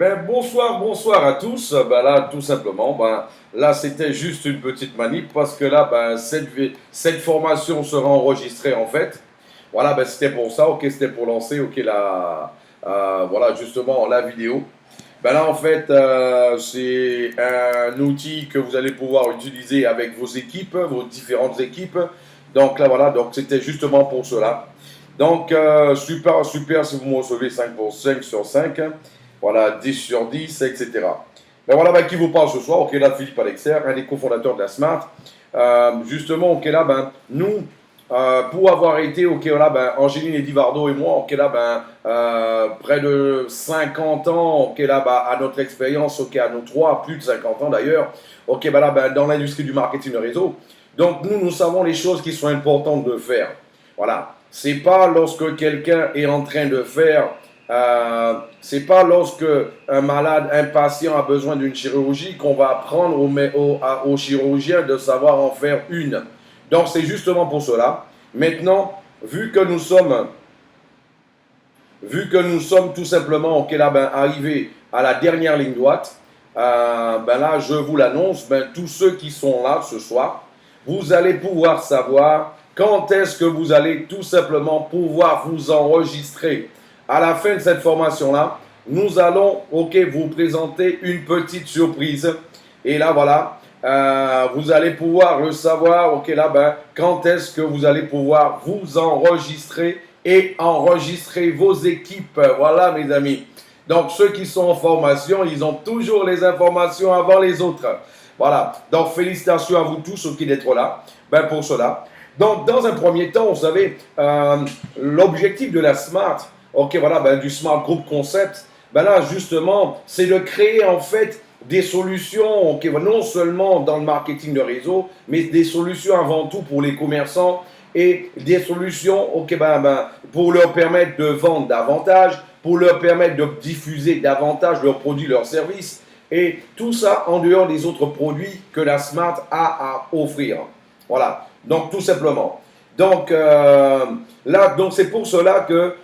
Ben, bonsoir à tous. Ben là, tout simplement, là, c'était juste une petite manip parce que là, cette formation sera enregistrée en fait. Voilà, ben, c'était pour ça, ok, c'était pour lancer, ok, voilà, justement, la vidéo. Ben là, en fait, c'est un outil que vous allez pouvoir utiliser avec vos équipes, vos différentes équipes. Donc là, voilà, donc c'était justement pour cela. Donc, super si vous me recevez 5 pour 5 sur 5, hein. Voilà, 10 sur 10, etc. Ben voilà, qui vous parle ce soir, ok, là, Philippe Alexer, un des cofondateurs de la Smart. Justement, ok, là, nous, pour avoir été, ok, là, Angéline et Divardo et moi, ok, là, près de 50 ans, ok, là, à notre expérience, ok, à nos trois, plus de 50 ans d'ailleurs, ok, là, dans l'industrie du marketing de réseau. Donc, nous savons les choses qui sont importantes de faire. Voilà. C'est pas lorsque quelqu'un est en train de faire, c'est pas lorsque un malade, un patient a besoin d'une chirurgie qu'on va apprendre au chirurgien de savoir en faire une. Donc c'est justement pour cela. Maintenant, vu que nous sommes tout simplement arrivés à la dernière ligne droite, là je vous l'annonce, tous ceux qui sont là ce soir, vous allez pouvoir savoir quand est-ce que vous allez tout simplement pouvoir vous enregistrer. À la fin de cette formation-là, nous allons vous présenter une petite surprise. Et là, voilà, vous allez pouvoir le savoir, quand est-ce que vous allez pouvoir vous enregistrer et enregistrer vos équipes. Voilà, mes amis. Donc, ceux qui sont en formation, ils ont toujours les informations avant les autres. Voilà. Donc, félicitations à vous tous, qui d'être là, pour cela. Donc, dans un premier temps, vous savez, l'objectif de la Smart, du Smart Group Concept, là, justement, c'est de créer, en fait, des solutions, non seulement dans le marketing de réseau, mais des solutions avant tout pour les commerçants et des solutions pour leur permettre de vendre davantage, pour leur permettre de diffuser davantage leurs produits, leurs services, et tout ça en dehors des autres produits que la Smart a à offrir. Voilà, donc tout simplement. Donc donc c'est pour cela que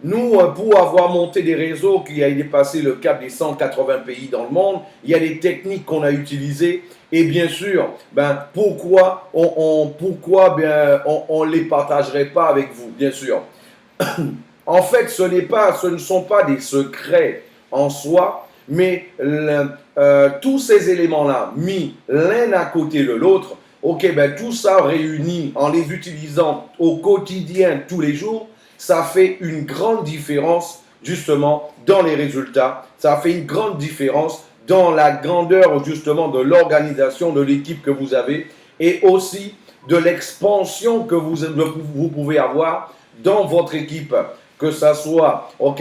nous, pour avoir monté des réseaux qui a dépassé le cap des 180 pays dans le monde, il y a des techniques qu'on a utilisées. Et bien sûr, pourquoi on les partagerait pas avec vous, bien sûr. En fait, ce ne sont pas des secrets en soi, mais tous ces éléments-là, mis l'un à côté de l'autre, tout ça réuni en les utilisant au quotidien, tous les jours, ça fait une grande différence, justement, dans les résultats. Ça fait une grande différence dans la grandeur, justement, de l'organisation, de l'équipe que vous avez, et aussi de l'expansion que vous pouvez avoir dans votre équipe. Que ça soit, au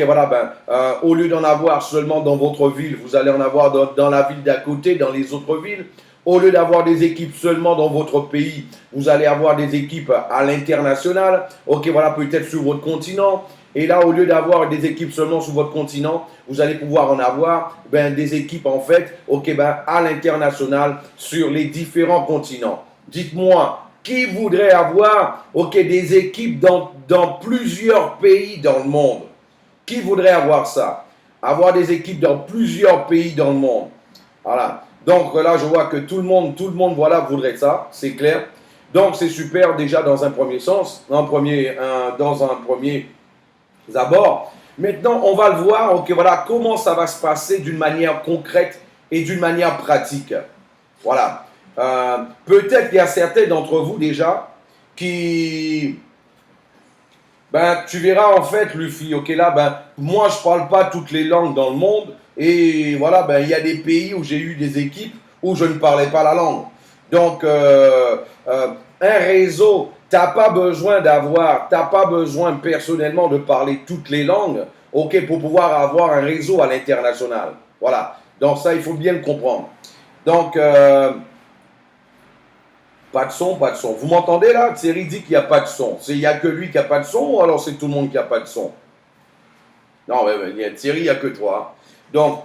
lieu d'en avoir seulement dans votre ville, vous allez en avoir dans la ville d'à côté, dans les autres villes. Au lieu d'avoir des équipes seulement dans votre pays, vous allez avoir des équipes à l'international, peut-être sur votre continent. Et là, au lieu d'avoir des équipes seulement sur votre continent, vous allez pouvoir en avoir des équipes en fait, à l'international sur les différents continents. Dites-moi, qui voudrait avoir des équipes dans plusieurs pays dans le monde? Qui voudrait avoir ça? Avoir des équipes dans plusieurs pays dans le monde. Voilà. Donc là, je vois que tout le monde, voilà, voudrait ça, c'est clair. Donc c'est super déjà dans un premier sens, dans un premier abord. Maintenant, on va le voir, comment ça va se passer d'une manière concrète et d'une manière pratique. Voilà. Peut-être qu'il y a certains d'entre vous déjà qui, tu verras en fait, Luffy, moi je parle pas toutes les langues dans le monde et voilà, il y a des pays où j'ai eu des équipes où je ne parlais pas la langue. Donc, un réseau, t'as pas besoin personnellement de parler toutes les langues, pour pouvoir avoir un réseau à l'international. Voilà. Donc ça, il faut bien le comprendre. Donc, pas de son, pas de son. Vous m'entendez là? Thierry dit qu'il n'y a pas de son. Il n'y a que lui qui n'a pas de son ou alors c'est tout le monde qui n'a pas de son? Non, mais Thierry, il n'y a que toi. Donc,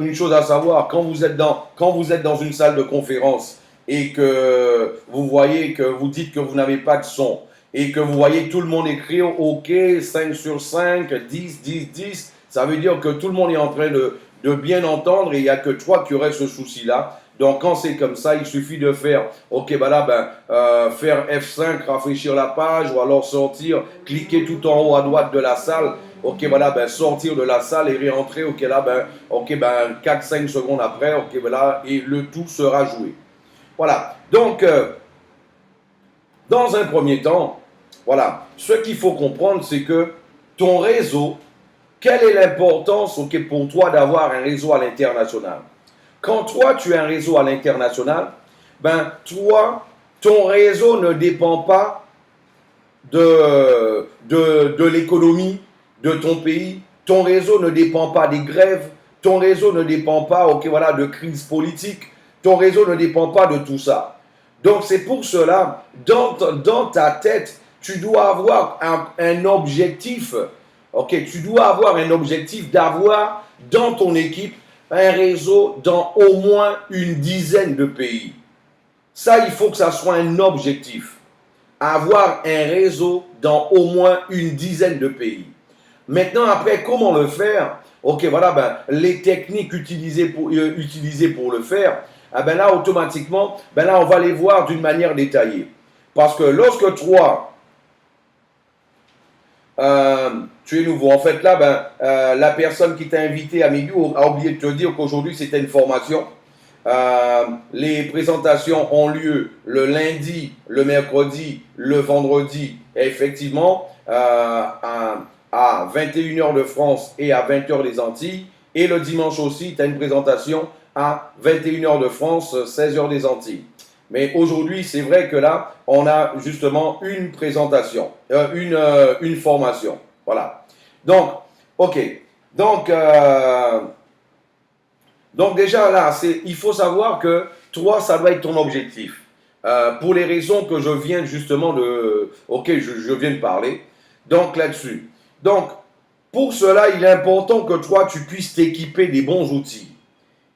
une chose à savoir, quand vous êtes dans une salle de conférence et que vous voyez que vous dites que vous n'avez pas de son et que vous voyez tout le monde écrire OK, 5 sur 5, 10, 10, 10, Ça veut dire que tout le monde est en train de bien entendre et il n'y a que toi qui aurais ce souci-là. Donc, quand c'est comme ça, il suffit de faire, ok, bah là, faire F5, rafraîchir la page, ou alors sortir, cliquer tout en haut à droite de la salle, ok, voilà, sortir de la salle et réentrer, ok, là, 4-5 secondes après, ok, voilà, et le tout sera joué. Voilà. Donc, dans un premier temps, voilà, ce qu'il faut comprendre, c'est que ton réseau, quelle est l'importance, ok, pour toi d'avoir un réseau à l'international? Quand toi, tu as un réseau à l'international, toi, ton réseau ne dépend pas de l'économie de ton pays. Ton réseau ne dépend pas des grèves. Ton réseau ne dépend pas, ok, voilà, de crise politique. Ton réseau ne dépend pas de tout ça. Donc, c'est pour cela, dans ta tête, tu dois avoir un objectif. Ok, tu dois avoir un objectif d'avoir dans ton équipe un réseau dans au moins une dizaine de pays. Ça, il faut que ça soit un objectif. Avoir un réseau dans au moins une dizaine de pays. Maintenant, après, comment le faire? Ok, voilà, les techniques utilisées pour le faire, là, automatiquement, là, on va les voir d'une manière détaillée. Parce que lorsque toi, tu es nouveau. En fait, là, la personne qui t'a invité à midi a oublié de te dire qu'aujourd'hui, c'était une formation. Les présentations ont lieu le lundi, le mercredi, le vendredi, et effectivement, à 21h de France et à 20h des Antilles. Et le dimanche aussi, tu as une présentation à 21h de France, 16h des Antilles. Mais aujourd'hui, c'est vrai que là, on a justement une présentation, une formation. Voilà. Donc, ok. Donc, déjà là, il faut savoir que toi, ça doit être ton objectif. Pour les raisons que je viens justement je viens de parler. Donc là-dessus. Donc, pour cela, il est important que toi, tu puisses t'équiper des bons outils.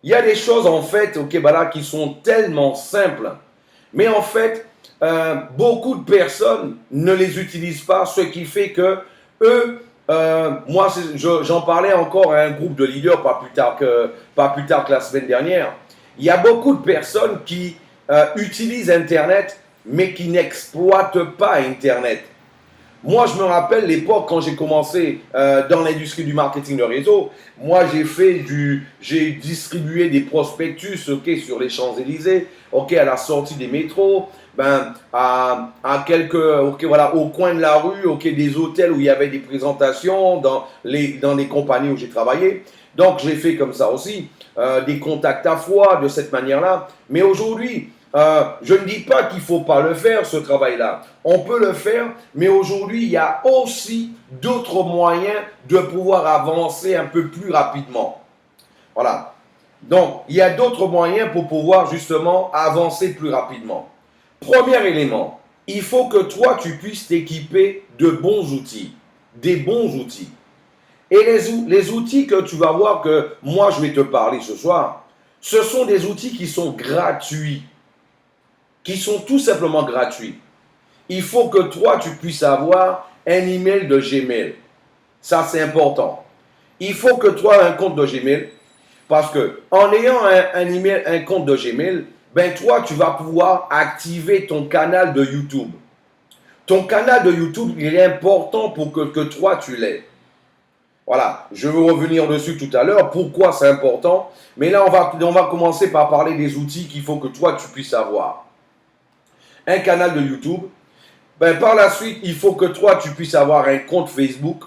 Il y a des choses en fait, qui sont tellement simples. Mais en fait, beaucoup de personnes ne les utilisent pas, ce qui fait que eux, moi, j'en parlais encore à un groupe de leaders pas plus tard que la semaine dernière. Il y a beaucoup de personnes qui utilisent Internet, mais qui n'exploitent pas Internet. Moi, je me rappelle l'époque quand j'ai commencé dans l'industrie du marketing de réseau. Moi, j'ai distribué des prospectus, sur les Champs-Élysées, à la sortie des métros, à quelques, au coin de la rue, des hôtels où il y avait des présentations, dans les compagnies où j'ai travaillé. Donc, j'ai fait comme ça aussi, des contacts à froid de cette manière-là. Mais aujourd'hui, je ne dis pas qu'il ne faut pas le faire, ce travail-là. On peut le faire, mais aujourd'hui, il y a aussi d'autres moyens de pouvoir avancer un peu plus rapidement. Voilà. Donc, il y a d'autres moyens pour pouvoir justement avancer plus rapidement. Premier élément, il faut que toi, tu puisses t'équiper de bons outils. Des bons outils. Et les outils que tu vas voir que moi, je vais te parler ce soir, ce sont des outils qui sont gratuits. Qui sont tout simplement gratuits. Il faut que toi, tu puisses avoir un email de Gmail. Ça, c'est important. Il faut que tu aies un compte de Gmail parce que en ayant un compte de Gmail, toi, tu vas pouvoir activer ton canal de YouTube. Ton canal de YouTube, il est important pour que toi, tu l'aies. Voilà, je vais revenir dessus tout à l'heure. Pourquoi c'est important? Mais là, on va commencer par parler des outils qu'il faut que toi, tu puisses avoir. Un canal de YouTube. Par la suite, il faut que toi, tu puisses avoir un compte Facebook.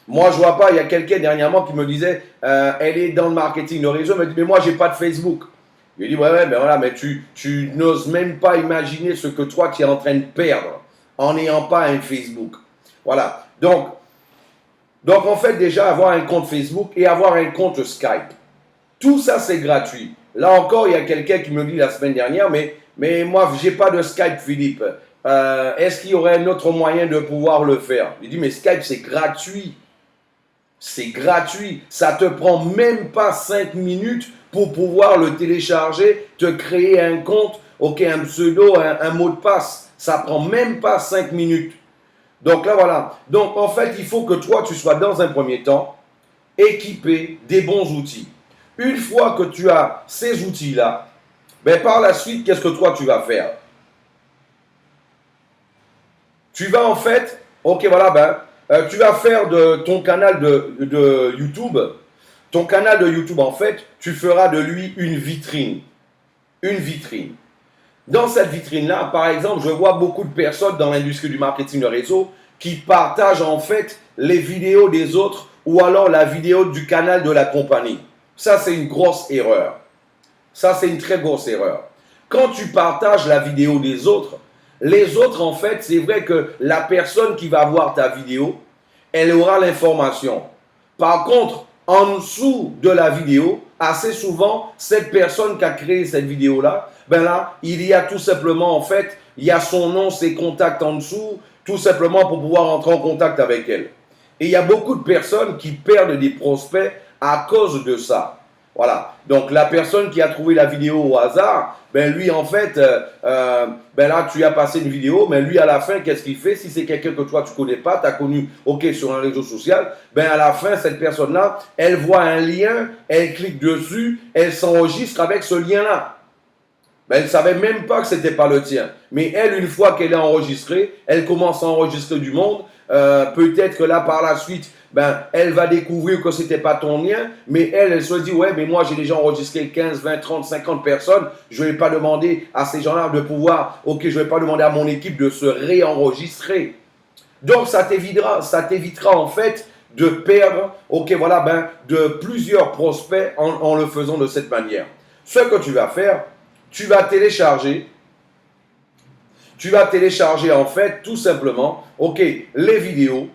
Moi, je vois pas, il y a quelqu'un dernièrement qui me disait, elle est dans le marketing de réseau, elle me dit, mais moi, j'ai pas de Facebook. Je lui ai dit, ouais, mais tu n'oses même pas imaginer ce que toi, tu es en train de perdre en n'ayant pas un Facebook. Voilà. Donc, en fait, déjà, avoir un compte Facebook et avoir un compte Skype. Tout ça, c'est gratuit. Là encore, il y a quelqu'un qui me dit la semaine dernière, mais moi, je n'ai pas de Skype, Philippe. Est-ce qu'il y aurait un autre moyen de pouvoir le faire? Je dis, mais Skype, c'est gratuit. C'est gratuit. Ça ne te prend même pas 5 minutes pour pouvoir le télécharger, te créer un compte, un pseudo, un mot de passe. Ça ne prend même pas 5 minutes. Donc là, voilà. Donc, en fait, il faut que toi, tu sois dans un premier temps équipé des bons outils. Une fois que tu as ces outils-là, ben par la suite, qu'est-ce que toi tu vas faire? Tu vas en fait, ok voilà, tu vas faire de ton canal de YouTube, ton canal de YouTube en fait, tu feras de lui une vitrine. Une vitrine. Dans cette vitrine-là, par exemple, je vois beaucoup de personnes dans l'industrie du marketing de réseau qui partagent en fait les vidéos des autres ou alors la vidéo du canal de la compagnie. Ça, c'est une grosse erreur. Ça, c'est une très grosse erreur. Quand tu partages la vidéo des autres, les autres, en fait, c'est vrai que la personne qui va voir ta vidéo, elle aura l'information. Par contre, en dessous de la vidéo, assez souvent, cette personne qui a créé cette vidéo-là, ben là, il y a tout simplement, en fait, il y a son nom, ses contacts en dessous, tout simplement pour pouvoir entrer en contact avec elle. Et il y a beaucoup de personnes qui perdent des prospects à cause de ça. Voilà. Donc, la personne qui a trouvé la vidéo au hasard, ben lui, en fait, ben là, tu as passé une vidéo, mais lui, à la fin, qu'est-ce qu'il fait? Si c'est quelqu'un que toi, tu ne connais pas, tu as connu, ok, sur un réseau social, ben à la fin, cette personne-là, elle voit un lien, elle clique dessus, elle s'enregistre avec ce lien-là. Ben, elle ne savait même pas que ce n'était pas le tien. Mais elle, une fois qu'elle est enregistrée, elle commence à enregistrer du monde. Peut-être que là, par la suite, ben, elle va découvrir que ce n'était pas ton lien, mais elle se dit, ouais, mais moi, j'ai déjà enregistré 15, 20, 30, 50 personnes. Je ne vais pas demander à ces gens-là de pouvoir, ok, je ne vais pas demander à mon équipe de se réenregistrer. Donc, ça t'évitera en fait de perdre, ok, voilà, ben, de plusieurs prospects en le faisant de cette manière. Ce que tu vas faire, tu vas télécharger en fait tout simplement, ok, les vidéos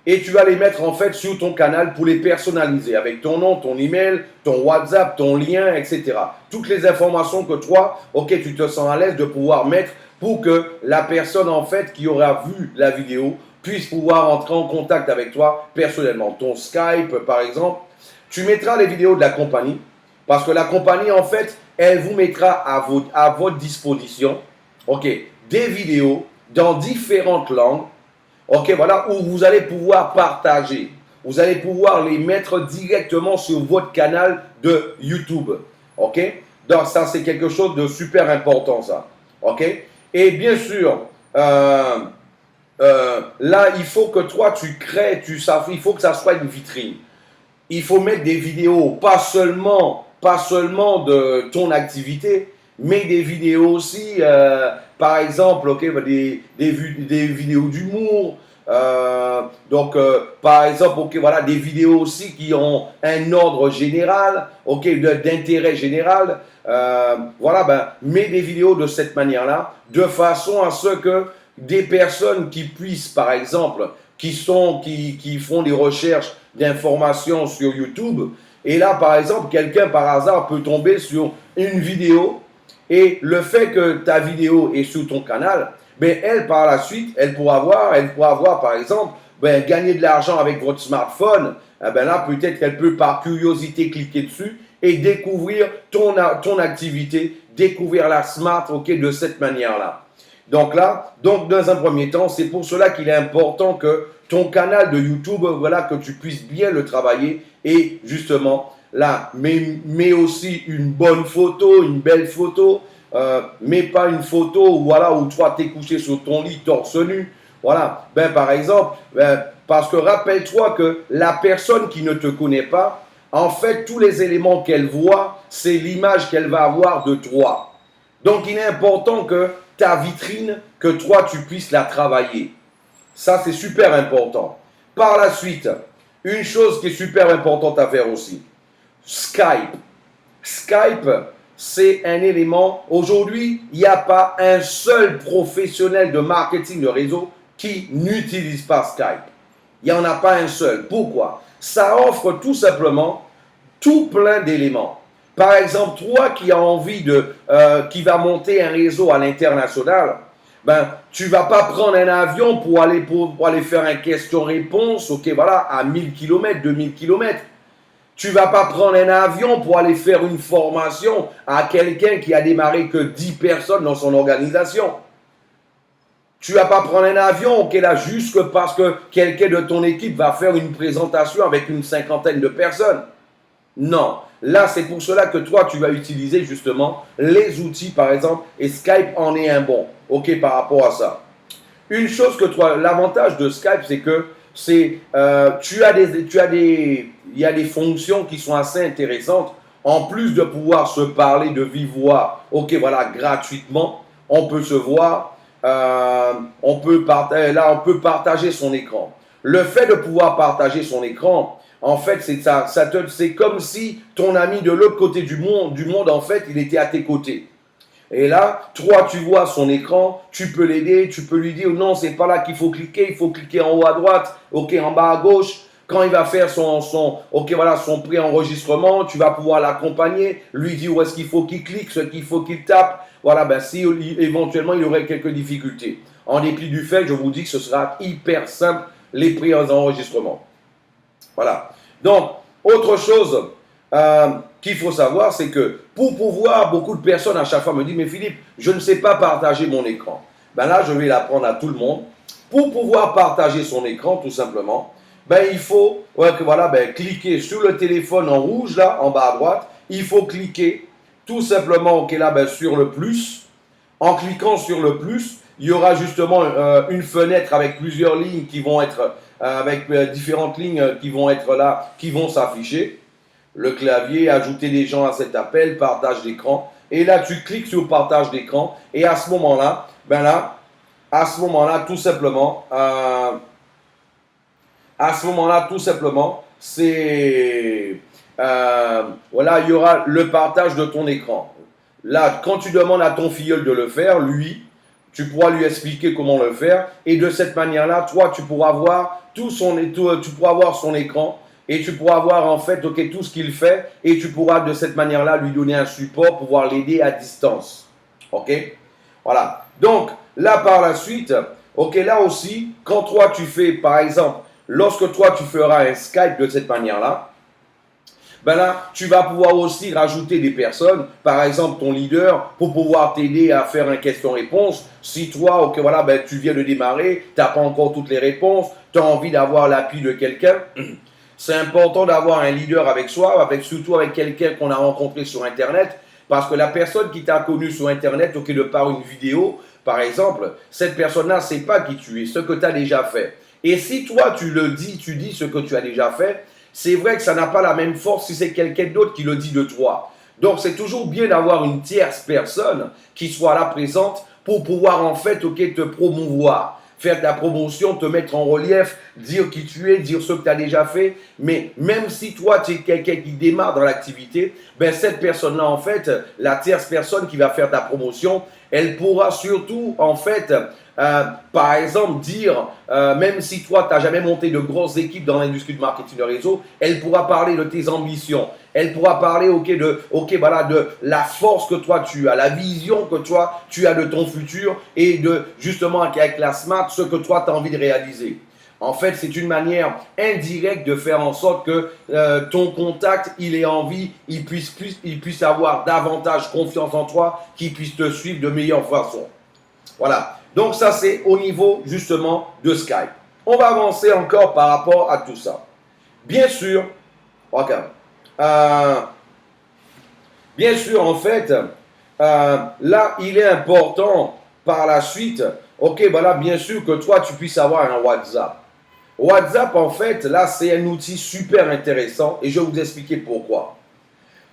et tu vas les mettre en fait sur ton canal pour les personnaliser avec ton nom, ton email, ton WhatsApp, ton lien, etc. Toutes les informations que toi, ok, tu te sens à l'aise de pouvoir mettre pour que la personne en fait qui aura vu la vidéo puisse pouvoir entrer en contact avec toi personnellement. Ton Skype par exemple, tu mettras les vidéos de la compagnie parce que la compagnie en fait, elle vous mettra à votre disposition, ok, des vidéos dans différentes langues, ok, voilà, où vous allez pouvoir partager. Vous allez pouvoir les mettre directement sur votre canal de YouTube, ok. Donc ça, c'est quelque chose de super important, ça, ok. Et bien sûr, là, il faut que toi, tu crées, il faut que ça soit une vitrine. Il faut mettre des vidéos, pas seulement de ton activité, mais des vidéos aussi, par exemple, okay, des vidéos d'humour. Par exemple, okay, voilà, des vidéos aussi qui ont un ordre général, okay, d'intérêt général. Voilà, ben, mets des vidéos de cette manière-là, de façon à ce que des personnes qui puissent, par exemple, qui font des recherches d'informations sur YouTube, et là, par exemple, quelqu'un par hasard peut tomber sur une vidéo, et le fait que ta vidéo est sur ton canal, ben elle, par la suite, elle pourra voir, par exemple, ben, gagner de l'argent avec votre smartphone. Ben là, peut-être qu'elle peut, par curiosité, cliquer dessus et découvrir ton activité, découvrir la smart, ok, de cette manière-là. Donc là, dans un premier temps, c'est pour cela qu'il est important que ton canal de YouTube, voilà, que tu puisses bien le travailler et justement, là, mets aussi une bonne photo, une belle photo, mais pas une photo voilà, où toi t'es couché sur ton lit torse nu. Voilà, ben, par exemple, parce que rappelle-toi que la personne qui ne te connaît pas, en fait, tous les éléments qu'elle voit, c'est l'image qu'elle va avoir de toi. Donc, il est important que ta vitrine, que toi, tu puisses la travailler. Ça, c'est super important. Par la suite, une chose qui est super importante à faire aussi, Skype. Skype, c'est un élément. Aujourd'hui, il n'y a pas un seul professionnel de marketing de réseau qui n'utilise pas Skype. Il n'y en a pas un seul. Pourquoi? Ça offre tout simplement tout plein d'éléments. Par exemple, toi qui as envie qui va monter un réseau à l'international, ben, tu ne vas pas prendre un avion pour aller faire un question-réponse, ok, voilà, à 1000 km, 2000 km. Tu ne vas pas prendre un avion pour aller faire une formation à quelqu'un qui a démarré que 10 personnes dans son organisation. Tu vas pas prendre un avion, ok, là, juste parce que quelqu'un de ton équipe va faire une présentation avec une cinquantaine de personnes. Non. Là, c'est pour cela que toi, tu vas utiliser justement les outils, par exemple, et Skype en est un bon, ok, par rapport à ça. Une chose que toi, l'avantage de Skype, c'est que il y a des fonctions qui sont assez intéressantes. En plus de pouvoir se parler de vive voix, ok, voilà, gratuitement, on peut se voir, on peut partager son écran. Le fait de pouvoir partager son écran, en fait, c'est comme si ton ami de l'autre côté du monde, en fait, il était à tes côtés. Et là, toi, tu vois son écran, tu peux l'aider, tu peux lui dire non, c'est pas là qu'il faut cliquer, il faut cliquer en haut à droite, ok, en bas à gauche. Quand il va faire son pré-enregistrement, tu vas pouvoir l'accompagner, lui dire où est-ce qu'il faut qu'il clique, ce qu'il faut qu'il tape. Voilà, ben si éventuellement il aurait quelques difficultés. En dépit du fait, je vous dis que ce sera hyper simple, les pré-enregistrements. Voilà. Donc, autre chose qu'il faut savoir, c'est que pour pouvoir, beaucoup de personnes à chaque fois me disent, mais Philippe, je ne sais pas partager mon écran. Ben là, je vais l'apprendre à tout le monde. Pour pouvoir partager son écran, tout simplement, ben il faut cliquer sur le téléphone en rouge, là, en bas à droite. Il faut cliquer tout simplement sur le plus. En cliquant sur le plus, il y aura justement une fenêtre avec plusieurs lignes qui vont être, avec différentes lignes qui vont être là, qui vont s'afficher. Le clavier, ajouter des gens à cet appel, partage d'écran. Et là, tu cliques sur partage d'écran. Et à ce moment-là, tout simplement, voilà, il y aura le partage de ton écran. Là, quand tu demandes à ton filleul de le faire, lui, tu pourras lui expliquer comment le faire. Et de cette manière-là, toi, tu pourras voir tu pourras voir son écran. Et tu pourras voir en fait tout ce qu'il fait. Et tu pourras de cette manière-là lui donner un support, pouvoir l'aider à distance. Ok? Voilà. Donc, là par la suite, ok, là aussi, quand toi tu fais, par exemple, lorsque toi tu feras un Skype de cette manière-là, ben là, tu vas pouvoir aussi rajouter des personnes, par exemple ton leader, pour pouvoir t'aider à faire un question-réponse. Si toi, ok, voilà, ben, tu viens de démarrer, tu n'as pas encore toutes les réponses, tu as envie d'avoir l'appui de quelqu'un, c'est important d'avoir un leader avec soi, surtout avec quelqu'un qu'on a rencontré sur Internet, parce que la personne qui t'a connu sur Internet, ok, de par une vidéo, par exemple, cette personne-là ne sait pas qui tu es, ce que tu as déjà fait. Et si toi, tu dis ce que tu as déjà fait, c'est vrai que ça n'a pas la même force si c'est quelqu'un d'autre qui le dit de toi. Donc, c'est toujours bien d'avoir une tierce personne qui soit là présente pour pouvoir en fait te promouvoir, faire ta promotion, te mettre en relief, dire qui tu es, dire ce que tu as déjà fait. Mais même si toi, tu es quelqu'un qui démarre dans l'activité, ben cette personne-là, en fait, la tierce personne qui va faire ta promotion, elle pourra surtout, en fait, par exemple, dire, même si toi, tu n'as jamais monté de grosses équipes dans l'industrie du marketing de réseau, elle pourra parler de tes ambitions. Elle pourra parler de la force que toi tu as, la vision que toi tu as de ton futur et de justement avec la SMART, ce que toi tu as envie de réaliser. En fait, c'est une manière indirecte de faire en sorte que ton contact, il ait envie, il puisse avoir davantage confiance en toi, qu'il puisse te suivre de meilleure façon. Voilà. Donc ça, c'est au niveau justement de Skype. On va avancer encore par rapport à tout ça. Bien sûr, regarde. Bien sûr, en fait, là, il est important par la suite, ok, voilà, bien sûr que toi, tu puisses avoir un WhatsApp. WhatsApp, en fait, là, c'est un outil super intéressant et je vais vous expliquer pourquoi.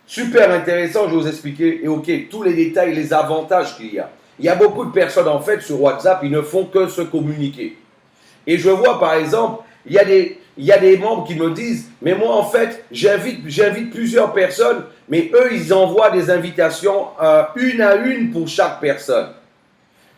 Super intéressant, je vais vous expliquer, et ok, tous les détails, les avantages qu'il y a. Il y a beaucoup de personnes, en fait, sur WhatsApp, ils ne font que se communiquer. Et je vois, par exemple, il y a des membres qui me disent, mais moi, en fait, j'invite plusieurs personnes, mais eux, ils envoient des invitations une à une pour chaque personne.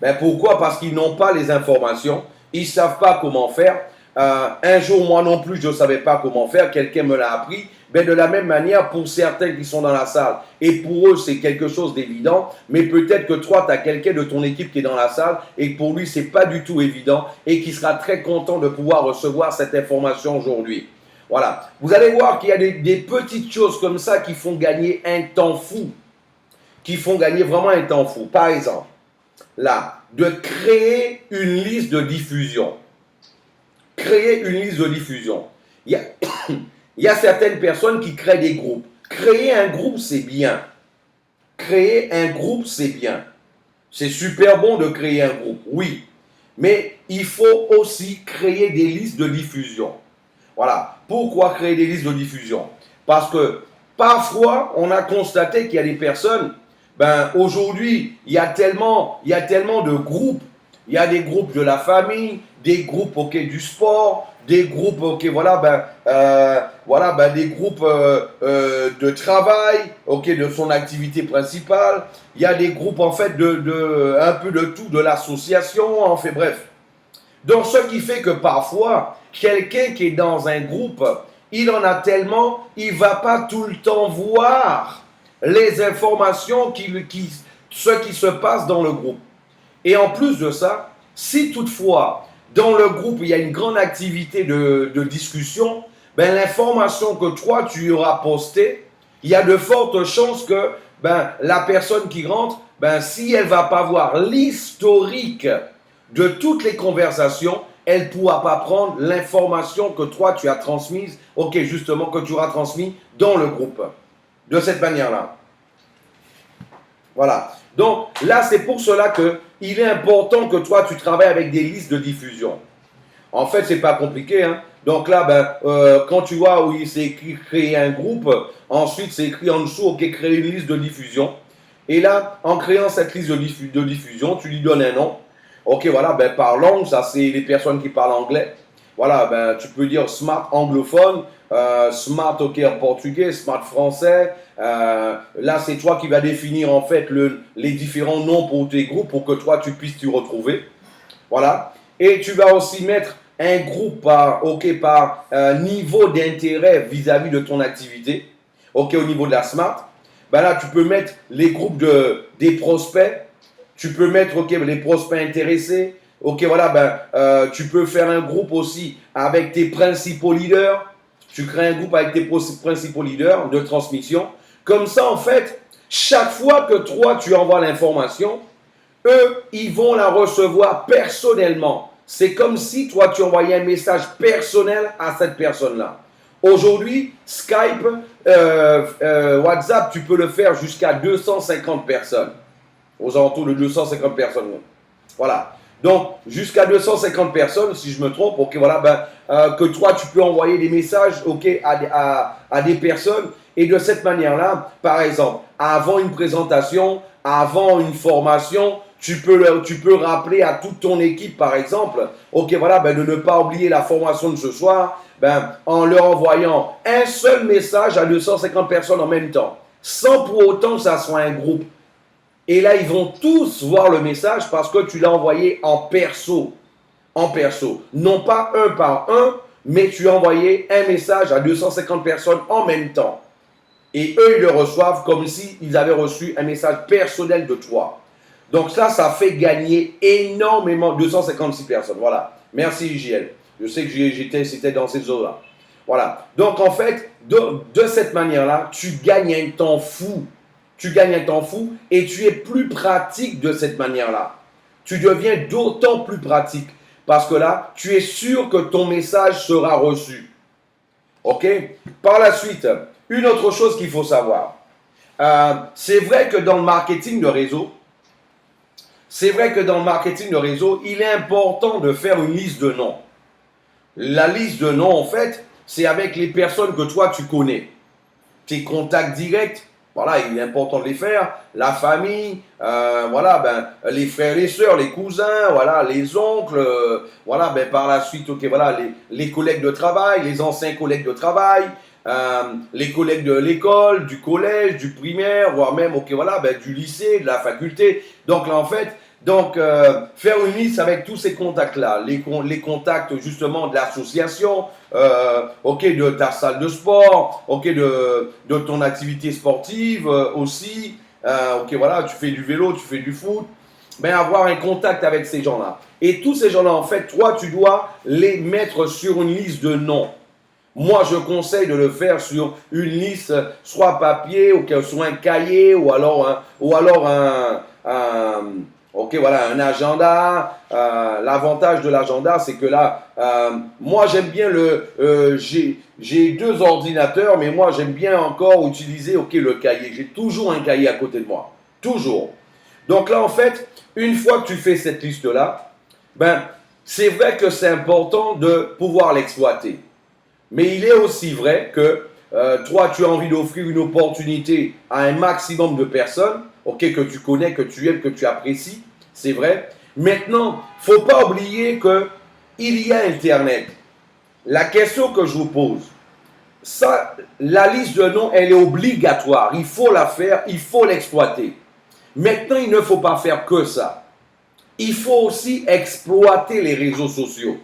Ben pourquoi? Parce qu'ils n'ont pas les informations, ils ne savent pas comment faire. Un jour, moi non plus, je ne savais pas comment faire, quelqu'un me l'a appris. Ben de la même manière, pour certains qui sont dans la salle, et pour eux, c'est quelque chose d'évident, mais peut-être que toi, tu as quelqu'un de ton équipe qui est dans la salle, et que pour lui, ce n'est pas du tout évident, et qui sera très content de pouvoir recevoir cette information aujourd'hui. Voilà. Vous allez voir qu'il y a des petites choses comme ça qui font gagner un temps fou, qui font gagner vraiment un temps fou. Par exemple, là, de créer une liste de diffusion. Créer une liste de diffusion. Il y a, il y a certaines personnes qui créent des groupes. Créer un groupe, c'est bien. Créer un groupe, c'est bien. C'est super bon de créer un groupe, oui. Mais il faut aussi créer des listes de diffusion. Voilà. Pourquoi créer des listes de diffusion? Parce que parfois, on a constaté qu'il y a des personnes, aujourd'hui, il y a tellement de groupes. Il y a des groupes de la famille, des groupes du sport, des groupes des groupes de travail, de son activité principale. Il y a des groupes en fait un peu de tout, de l'association, en fait bref. Donc ce qui fait que parfois quelqu'un qui est dans un groupe, il en a tellement, il va pas tout le temps voir les informations ce qui se passe dans le groupe. Et en plus de ça, si toutefois, dans le groupe, il y a une grande activité de discussion, l'information que toi, tu auras postée, il y a de fortes chances que la personne qui rentre, si elle ne va pas voir l'historique de toutes les conversations, elle ne pourra pas prendre l'information que toi, tu as transmise, justement, que tu auras transmis dans le groupe. De cette manière-là. Voilà. Donc là, c'est pour cela qu'il est important que toi, tu travailles avec des listes de diffusion. En fait, c'est pas compliqué. Hein. Donc là, quand tu vois où il s'est écrit créer un groupe, ensuite c'est écrit en dessous, créer une liste de diffusion. Et là, en créant cette liste de diffusion, tu lui donnes un nom. Par langue, ça c'est les personnes qui parlent anglais. Voilà, tu peux dire smart anglophone, smart en portugais, smart français. Là, c'est toi qui vas définir en fait les différents noms pour tes groupes pour que toi tu puisses t'y retrouver. Voilà. Et tu vas aussi mettre un groupe par niveau d'intérêt vis-à-vis de ton activité. Au niveau de la smart. Là, tu peux mettre les groupes des prospects. Tu peux mettre les prospects intéressés. Tu peux faire un groupe aussi avec tes principaux leaders. Tu crées un groupe avec tes principaux leaders de transmission. Comme ça, en fait, chaque fois que toi, tu envoies l'information, eux, ils vont la recevoir personnellement. C'est comme si toi, tu envoyais un message personnel à cette personne-là. Aujourd'hui, Skype, WhatsApp, tu peux le faire jusqu'à 250 personnes. Aux alentours de 250 personnes. Voilà. Donc, jusqu'à 250 personnes, si je me trompe, que toi, tu peux envoyer des messages à des personnes. Et de cette manière-là, par exemple, avant une présentation, avant une formation, tu peux rappeler à toute ton équipe, par exemple, de ne pas oublier la formation de ce soir, en leur envoyant un seul message à 250 personnes en même temps, sans pour autant que ça soit un groupe. Et là, ils vont tous voir le message parce que tu l'as envoyé en perso. En perso. Non pas un par un, mais tu as envoyé un message à 250 personnes en même temps. Et eux, ils le reçoivent comme s'ils avaient reçu un message personnel de toi. Donc ça fait gagner énormément, 256 personnes. Voilà. Merci, JL. Je sais que c'était dans ces eaux-là. Voilà. Donc en fait, de cette manière-là, tu gagnes un temps fou. Tu gagnes un temps fou et tu es plus pratique de cette manière-là. Tu deviens d'autant plus pratique parce que là, tu es sûr que ton message sera reçu. Par la suite, une autre chose qu'il faut savoir. C'est vrai que dans le marketing de réseau, il est important de faire une liste de noms. La liste de noms, en fait, c'est avec les personnes que toi, tu connais. Tes contacts directs. Voilà, il est important de les faire. La famille, les frères, les sœurs, les cousins, les oncles, par la suite, les collègues de travail, les anciens collègues de travail, les collègues de l'école, du collège, du primaire, voire même, du lycée, de la faculté. Donc là, en fait, faire une liste avec tous ces contacts-là, les contacts justement de l'association, de ta salle de sport, de ton activité sportive aussi, tu fais du vélo, tu fais du foot, avoir un contact avec ces gens-là. Et tous ces gens-là, en fait, toi, tu dois les mettre sur une liste de noms. Moi, je conseille de le faire sur une liste, soit papier, ou soit un cahier, ou alors Ok, voilà, un agenda. L'avantage de l'agenda, c'est que là, moi j'aime bien j'ai deux ordinateurs, mais moi j'aime bien encore utiliser, ok, le cahier. J'ai toujours un cahier à côté de moi, toujours. Donc là, en fait, une fois que tu fais cette liste-là, ben, c'est vrai que c'est important de pouvoir l'exploiter. Mais il est aussi vrai que toi, tu as envie d'offrir une opportunité à un maximum de personnes, ok, que tu connais, que tu aimes, que tu apprécies, c'est vrai. Maintenant, il ne faut pas oublier qu'il y a Internet. La question que je vous pose, ça, la liste de noms, elle est obligatoire. Il faut la faire, il faut l'exploiter. Maintenant, il ne faut pas faire que ça. Il faut aussi exploiter les réseaux sociaux.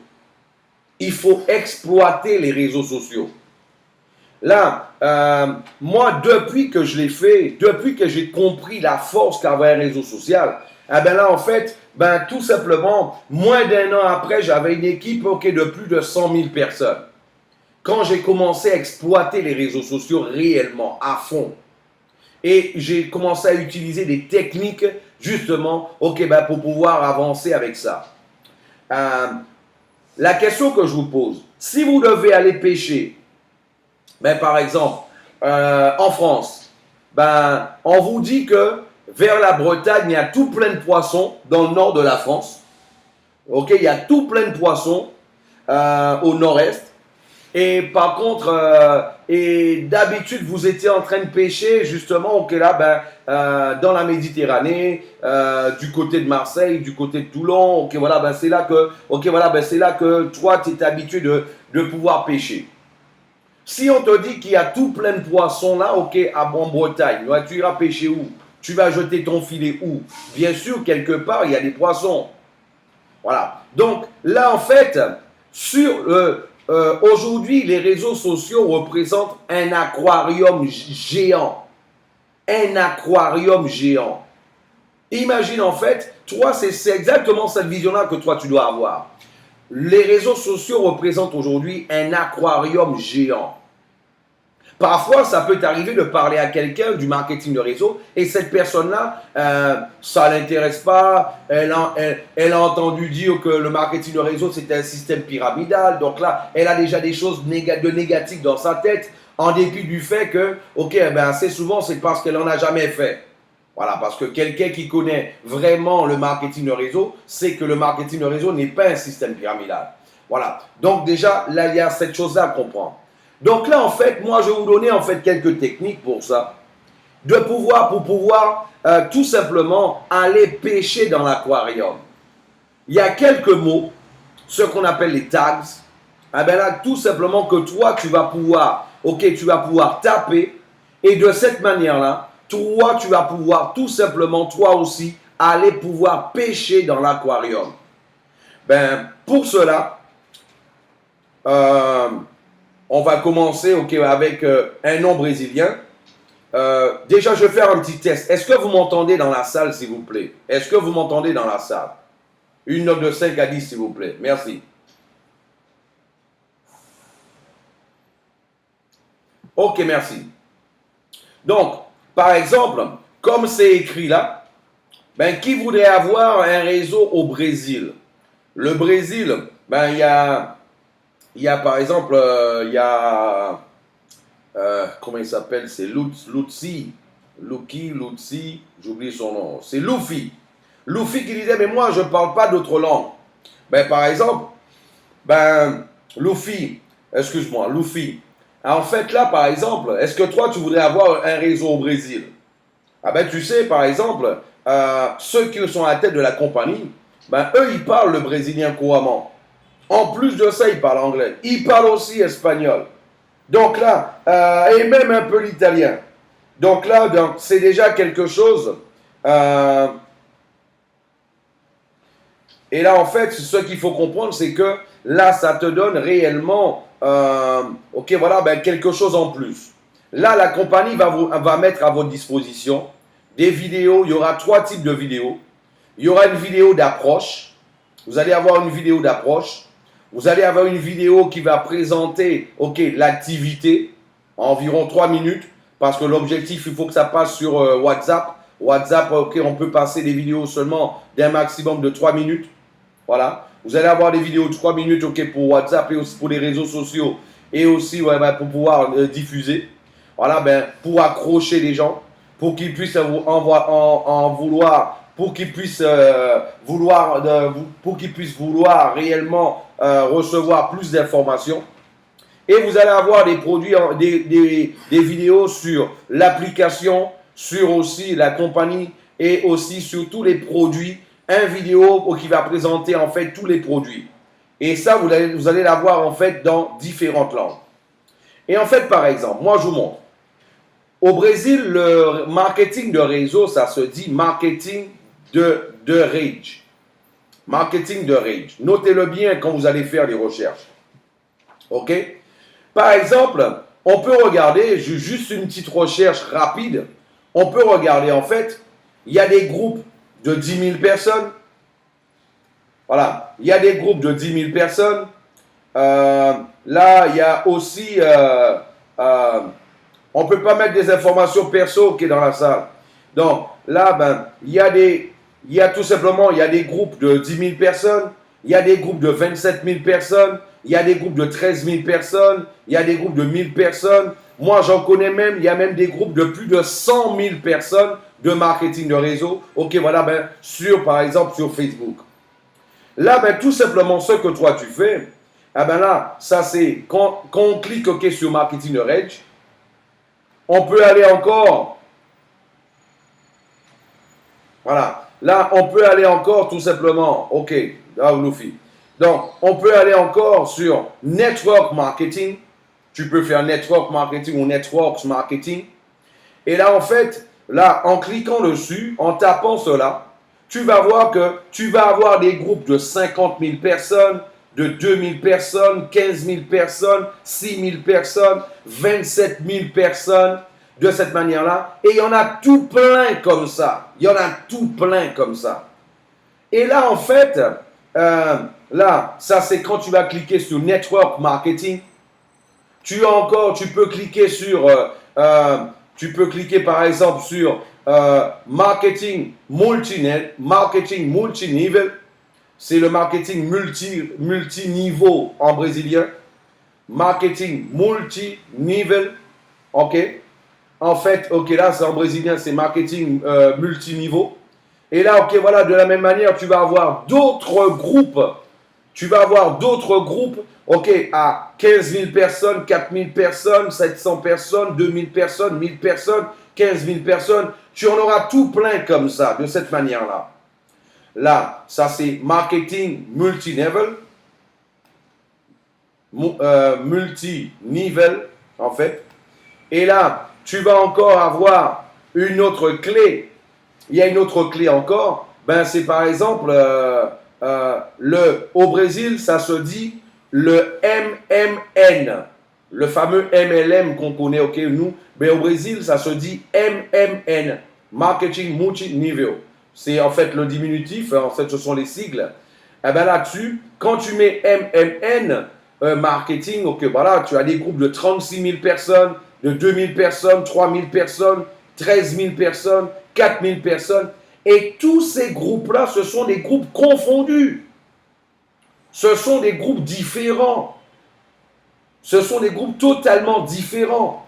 Il faut exploiter les réseaux sociaux. Là, moi, depuis que je l'ai fait, depuis que j'ai compris la force qu'avait un réseau social, eh ben là, en fait, ben, tout simplement, moins d'un an après, j'avais une équipe de plus de 100 000 personnes. Quand j'ai commencé à exploiter les réseaux sociaux réellement, à fond, et j'ai commencé à utiliser des techniques, justement, ben, pour pouvoir avancer avec ça. La question que je vous pose, si vous devez aller pêcher, ben, par exemple, en France, ben, on vous dit que vers la Bretagne, il y a tout plein de poissons dans le nord de la France. Ok, il y a tout plein de poissons au nord-est. Et par contre, et d'habitude, vous étiez en train de pêcher justement, ok, là, dans la Méditerranée, du côté de Marseille, du côté de Toulon, ok, voilà, ben, c'est là que toi, tu es habitué de pouvoir pêcher. Si on te dit qu'il y a tout plein de poissons là, ok, en Bretagne, tu iras pêcher où? Tu vas jeter ton filet où? Bien sûr, quelque part, il y a des poissons. Voilà. Donc là, en fait, aujourd'hui, les réseaux sociaux représentent un aquarium géant. Un aquarium géant. Imagine en fait, toi, c'est exactement cette vision-là que toi, tu dois avoir. Les réseaux sociaux représentent aujourd'hui un aquarium géant. Parfois, ça peut t'arriver de parler à quelqu'un du marketing de réseau et cette personne-là, ça ne l'intéresse pas. Elle a entendu dire que le marketing de réseau, c'est un système pyramidal. Donc là, elle a déjà des choses de négatives dans sa tête en dépit du fait que, ok, ben assez souvent, c'est parce qu'elle n'en a jamais fait. Voilà, parce que quelqu'un qui connaît vraiment le marketing de réseau sait que le marketing de réseau n'est pas un système pyramidal. Voilà. Donc déjà, là, il y a cette chose-là à comprendre. Donc là, en fait, moi, je vais vous donner en fait quelques techniques pour ça, pour pouvoir tout simplement aller pêcher dans l'aquarium. Il y a quelques mots, ce qu'on appelle les tags. Eh bien là, tout simplement que toi, tu vas pouvoir taper et de cette manière-là, toi, tu vas pouvoir tout simplement, toi aussi, aller pouvoir pêcher dans l'aquarium. Ben, pour cela, on va commencer avec un nom brésilien. Déjà, je vais faire un petit test. Est-ce que vous m'entendez dans la salle, s'il vous plaît? Est-ce que vous m'entendez dans la salle? Une note de 5 à 10, s'il vous plaît. Merci. Ok, merci. Donc, par exemple, comme c'est écrit là, ben, qui voudrait avoir un réseau au Brésil? Le Brésil, ben, il y a par exemple, comment il s'appelle? C'est Lutzi, j'oublie son nom. C'est Luffy. Luffy qui disait, mais moi, je ne parle pas d'autre langue. Ben, par exemple, Luffy. En fait, là, par exemple, est-ce que toi, tu voudrais avoir un réseau au Brésil? Ah ben, tu sais, par exemple, ceux qui sont à la tête de la compagnie, ben, eux, ils parlent le brésilien couramment. En plus de ça, ils parlent anglais. Ils parlent aussi espagnol. Donc là, et même un peu l'italien. Donc là, c'est déjà quelque chose. Et là, en fait, ce qu'il faut comprendre, c'est que là, ça te donne réellement, quelque chose en plus. Là, la compagnie va mettre à votre disposition des vidéos. Il y aura 3 types de vidéos. Il y aura une vidéo d'approche. Vous allez avoir une vidéo d'approche. Vous allez avoir une vidéo qui va présenter l'activité, environ 3 minutes, parce que l'objectif, il faut que ça passe sur WhatsApp. WhatsApp, ok, on peut passer des vidéos seulement d'un maximum de 3 minutes. Voilà. Vous allez avoir des vidéos de 3 minutes, ok, pour WhatsApp et aussi pour les réseaux sociaux et aussi ouais, ben, pour pouvoir diffuser. Voilà, ben, pour accrocher les gens, pour qu'ils puissent en vouloir, pour qu'ils puissent vouloir réellement recevoir plus d'informations. Et vous allez avoir des produits, des vidéos sur l'application, sur aussi la compagnie et aussi sur tous les produits. Un vidéo qui va présenter en fait tous les produits. Et ça, vous allez l'avoir en fait dans différentes langues. Et en fait, par exemple, moi je vous montre. Au Brésil, le marketing de réseau, ça se dit marketing de rage. Marketing de rage. Notez-le bien quand vous allez faire des recherches. OK? Par exemple, on peut regarder, juste une petite recherche rapide, on peut regarder en fait, il y a des groupes de 10 000 personnes. Voilà, il y a des groupes de 10 000 personnes. Là, il y a aussi, on ne peut pas mettre des informations perso qui est dans la salle. Donc là, ben, il y a tout simplement, il y a des groupes de 10 000 personnes, il y a des groupes de 27 000 personnes, il y a des groupes de 13 000 personnes, il y a des groupes de 1000 personnes. Moi, j'en connais même, il y a même des groupes de plus de 100 000 personnes de marketing de réseau. Ok, voilà, ben, par exemple, sur Facebook. Là, ben, tout simplement, ce que toi, tu fais, eh ben là, ça c'est, quand on clique ok, sur marketing de rage, on peut aller encore, voilà, là, on peut aller encore tout simplement, ok, Luffy. Donc, on peut aller encore sur network marketing. Tu peux faire network marketing ou networks marketing. Et là, en fait, là, en cliquant dessus, en tapant cela, tu vas voir que tu vas avoir des groupes de 50 000 personnes, de 2 000 personnes, 15 000 personnes, 6 000 personnes, 27 000 personnes, de cette manière-là. Et il y en a tout plein comme ça. Il y en a tout plein comme ça. Et là, en fait, là, ça c'est quand tu vas cliquer sur Network Marketing. Tu peux cliquer sur, tu peux cliquer par exemple sur marketing multinivel. C'est le marketing multiniveau en brésilien. Marketing multinivel. OK. En fait, OK, là, c'est en brésilien, c'est marketing multiniveau. Et là, OK, voilà, de la même manière, tu vas avoir d'autres groupes. Tu vas avoir d'autres groupes, OK, à 15 000 personnes, 4 000 personnes, 700 personnes, 2 000 personnes, 1 000 personnes, 15 000 personnes. Tu en auras tout plein comme ça, de cette manière-là. Là, ça c'est marketing multinivel. Multinivel, en fait. Et là, tu vas encore avoir une autre clé. Il y a une autre clé encore. Ben, c'est par exemple, au Brésil, ça se dit le MMN. Le fameux MLM qu'on connaît, ok, nous. Mais au Brésil, ça se dit MMN. Marketing Multinivel. C'est en fait le diminutif, en fait, ce sont les sigles. Et bien là-dessus, quand tu mets MMN, marketing, ok, voilà, tu as des groupes de 36 000 personnes, de 2 000 personnes, 3 000 personnes, 13 000 personnes, 4 000 personnes. Et tous ces groupes-là, ce sont des groupes confondus. Ce sont des groupes différents. Ce sont des groupes totalement différents.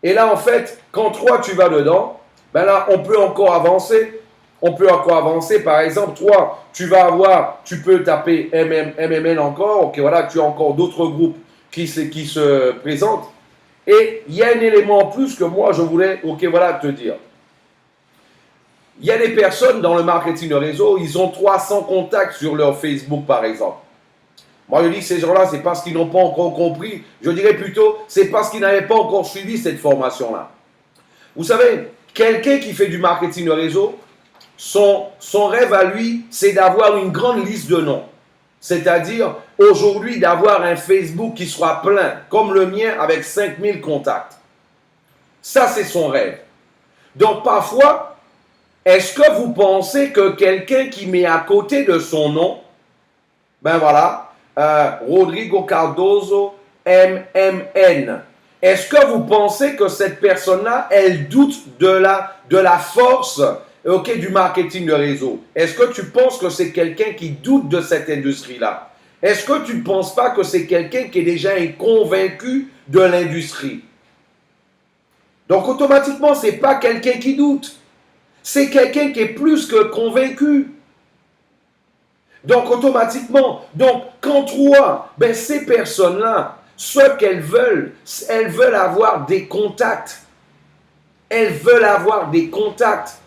Et là, en fait, quand toi, tu vas dedans, ben là, on peut encore avancer. On peut encore avancer. Par exemple, toi, tu peux taper MMN encore. Ok, voilà, tu as encore d'autres groupes qui se présentent. Et il y a un élément en plus que moi, je voulais, ok, voilà, te dire. Il y a des personnes dans le marketing de réseau, ils ont 300 contacts sur leur Facebook, par exemple. Moi, je dis que ces gens-là, c'est parce qu'ils n'ont pas encore compris. Je dirais plutôt, c'est parce qu'ils n'avaient pas encore suivi cette formation-là. Vous savez, quelqu'un qui fait du marketing de réseau, son rêve à lui, c'est d'avoir une grande liste de noms. C'est-à-dire, aujourd'hui, d'avoir un Facebook qui soit plein, comme le mien, avec 5000 contacts. Ça, c'est son rêve. Donc, parfois, est-ce que vous pensez que quelqu'un qui met à côté de son nom, ben voilà, Rodrigo Cardoso, MMN, Est-ce que vous pensez que cette personne-là, elle doute de la force du marketing de réseau? Est-ce que tu penses que c'est quelqu'un qui doute de cette industrie-là? Est-ce que tu ne penses pas que c'est quelqu'un qui est déjà convaincu de l'industrie? Donc automatiquement, ce n'est pas quelqu'un qui doute. C'est quelqu'un qui est plus que convaincu. Donc automatiquement, quand toi, ces personnes-là, ce qu'elles veulent avoir des contacts. Elles veulent avoir des contacts.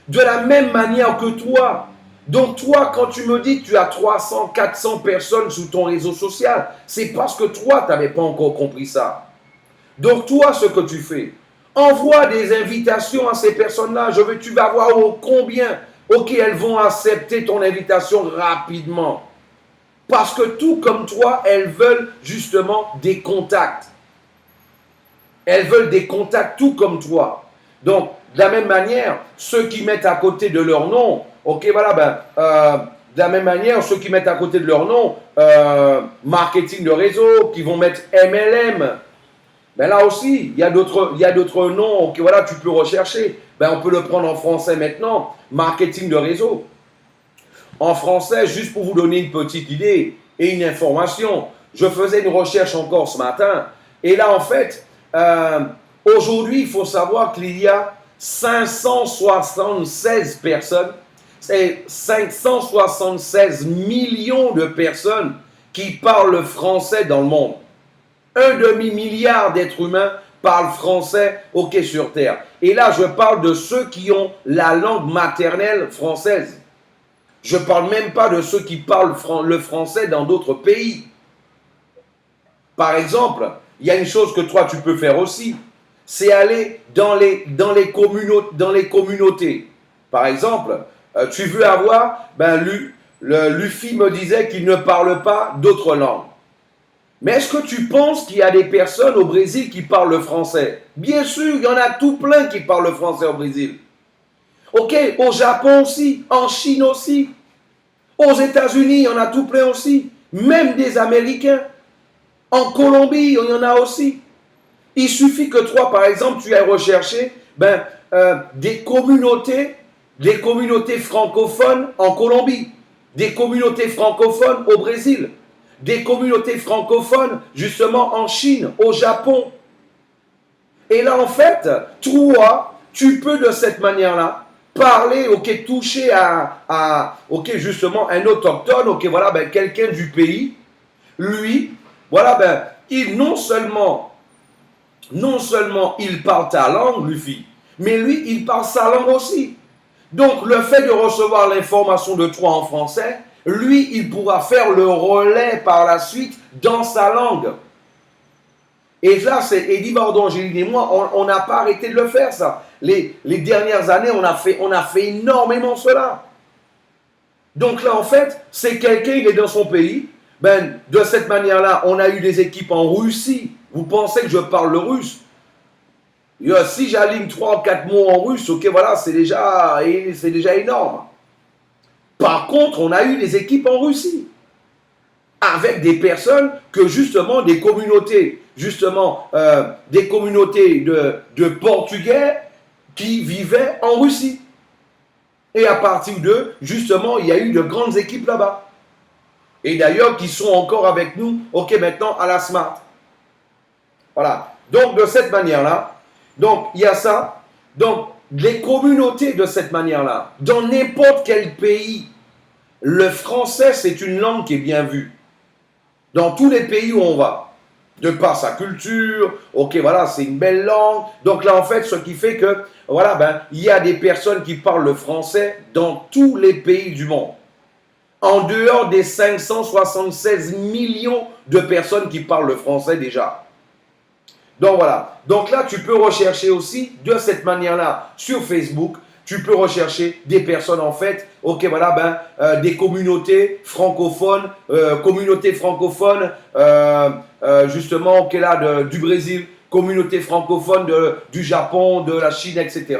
De la même manière que toi. Donc toi, quand tu me dis que tu as 300, 400 personnes sur ton réseau social, c'est parce que toi, tu n'avais pas encore compris ça. Donc toi, ce que tu fais, envoie des invitations à ces personnes-là. Tu vas voir combien, elles vont accepter ton invitation rapidement. Parce que tout comme toi, elles veulent justement des contacts. Elles veulent des contacts tout comme toi. Donc, de la même manière, ceux qui mettent à côté de leur nom, de la même manière, ceux qui mettent à côté de leur nom, marketing de réseau, qui vont mettre MLM, là aussi, il y a d'autres noms, tu peux rechercher. On peut le prendre en français maintenant, marketing de réseau. En français, juste pour vous donner une petite idée et une information, je faisais une recherche encore ce matin, et là, en fait, aujourd'hui, il faut savoir qu'il y a 576 personnes, c'est 576 millions de personnes qui parlent français dans le monde. 1,5 milliard d'êtres humains parlent français sur Terre. Et là, je parle de ceux qui ont la langue maternelle française. Je ne parle même pas de ceux qui parlent le français dans d'autres pays. Par exemple, il y a une chose que toi, tu peux faire aussi. C'est aller dans les communautés. Par exemple, tu veux avoir, Luffy me disait qu'il ne parle pas d'autres langues. Mais est-ce que tu penses qu'il y a des personnes au Brésil qui parlent le français? Bien sûr, il y en a tout plein qui parlent le français au Brésil. Au Japon aussi, en Chine aussi. Aux États-Unis, il y en a tout plein aussi. Même des Américains. En Colombie, il y en a aussi. Il suffit que toi, par exemple, tu aies recherché des communautés francophones en Colombie, des communautés francophones au Brésil, des communautés francophones justement en Chine, au Japon. Et là, en fait, toi, tu peux de cette manière-là parler, toucher à justement un autochtone, quelqu'un du pays. Lui, il non seulement il parle ta langue, Luffy, mais lui, il parle sa langue aussi. Donc, le fait de recevoir l'information de toi en français, lui, il pourra faire le relais par la suite dans sa langue. Et là, c'est Eddie Bardon-Angeline et moi, on n'a pas arrêté de le faire, ça. Les dernières années, on a fait énormément cela. Donc là, en fait, c'est quelqu'un, il est dans son pays. De cette manière-là, on a eu des équipes en Russie. Vous pensez que je parle le russe? Si j'aligne 3 ou 4 mots en russe, c'est déjà énorme. Par contre, on a eu des équipes en Russie. Avec des personnes que justement, des communautés de Portugais qui vivaient en Russie. Et à partir d'eux, justement, il y a eu de grandes équipes là-bas. Et d'ailleurs, qui sont encore avec nous, maintenant à la Smart. Voilà. Donc, de cette manière-là, il y a ça. Donc, les communautés de cette manière-là, dans n'importe quel pays, le français, c'est une langue qui est bien vue. Dans tous les pays où on va. De par sa culture, c'est une belle langue. Donc là, en fait, ce qui fait que, il y a des personnes qui parlent le français dans tous les pays du monde. En dehors des 576 millions de personnes qui parlent le français déjà. Donc voilà. Donc là, tu peux rechercher aussi de cette manière-là sur Facebook. Tu peux rechercher des personnes en fait, des communautés francophones, justement, du Brésil, communautés francophones du Japon, de la Chine, etc.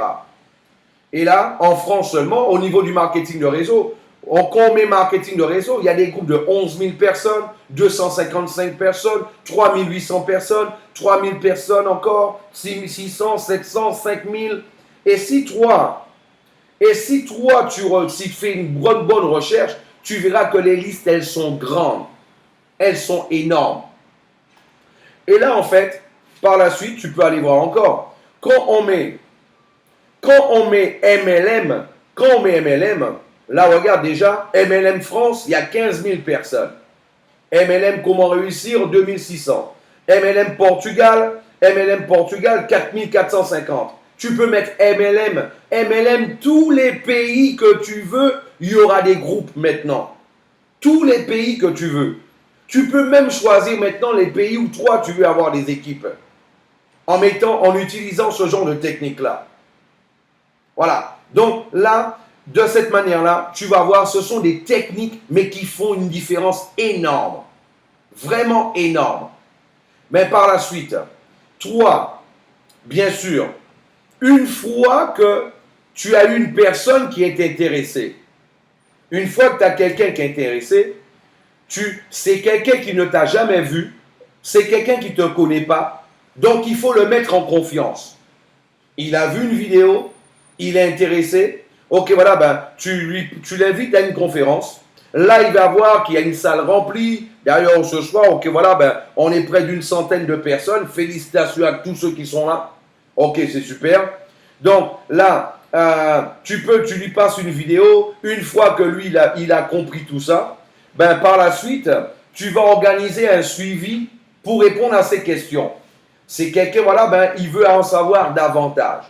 Et là, en France seulement, au niveau du marketing de réseau, Quand on met marketing de réseau, il y a des groupes de 11 000 personnes, 255 personnes, 3 800 personnes, 3 000 personnes encore, 6 600, 700, 5 000. Et si toi, tu fais une bonne recherche, tu verras que les listes, elles sont grandes. Elles sont énormes. Et là, en fait, par la suite, tu peux aller voir encore. Quand on met MLM, là, regarde déjà, MLM France, il y a 15 000 personnes. MLM Comment réussir, 2600. MLM Portugal, 4450. Tu peux mettre MLM, tous les pays que tu veux, il y aura des groupes maintenant. Tous les pays que tu veux. Tu peux même choisir maintenant les pays où toi tu veux avoir des équipes. En utilisant ce genre de technique-là. Voilà. Donc là, de cette manière-là, tu vas voir, ce sont des techniques, mais qui font une différence énorme. Vraiment énorme. Mais par la suite, toi, bien sûr, une fois que tu as une personne qui est intéressée, une fois que tu as quelqu'un qui est intéressé, c'est quelqu'un qui ne t'a jamais vu, c'est quelqu'un qui ne te connaît pas, donc il faut le mettre en confiance. Il a vu une vidéo, il est intéressé, ok voilà, ben, tu l'invites à une conférence, là il va voir qu'il y a une salle remplie, d'ailleurs ce soir, ok voilà, ben, on est près d'une centaine de personnes, félicitations à tous ceux qui sont là, ok c'est super, donc là, tu lui passes une vidéo, une fois que lui il a compris tout ça, ben, par la suite, tu vas organiser un suivi pour répondre à ces questions. C'est quelqu'un, voilà, ben, il veut en savoir davantage.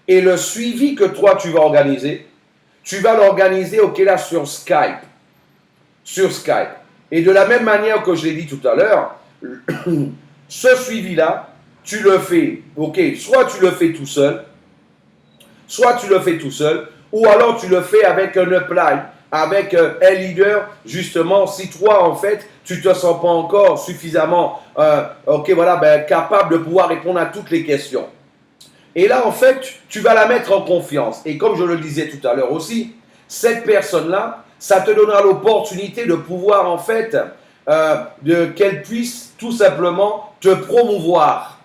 Et le suivi que toi, tu vas organiser, tu vas l'organiser, ok, là, sur Skype. Sur Skype. Et de la même manière que je l'ai dit tout à l'heure, ce suivi-là, tu le fais, ok, soit tu le fais tout seul, ou alors tu le fais avec un upline, avec un leader, justement, si toi, en fait, tu ne te sens pas encore suffisamment capable de pouvoir répondre à toutes les questions. Et là, en fait, tu vas la mettre en confiance. Et comme je le disais tout à l'heure aussi, cette personne-là, ça te donnera l'opportunité de pouvoir, en fait, qu'elle puisse tout simplement te promouvoir.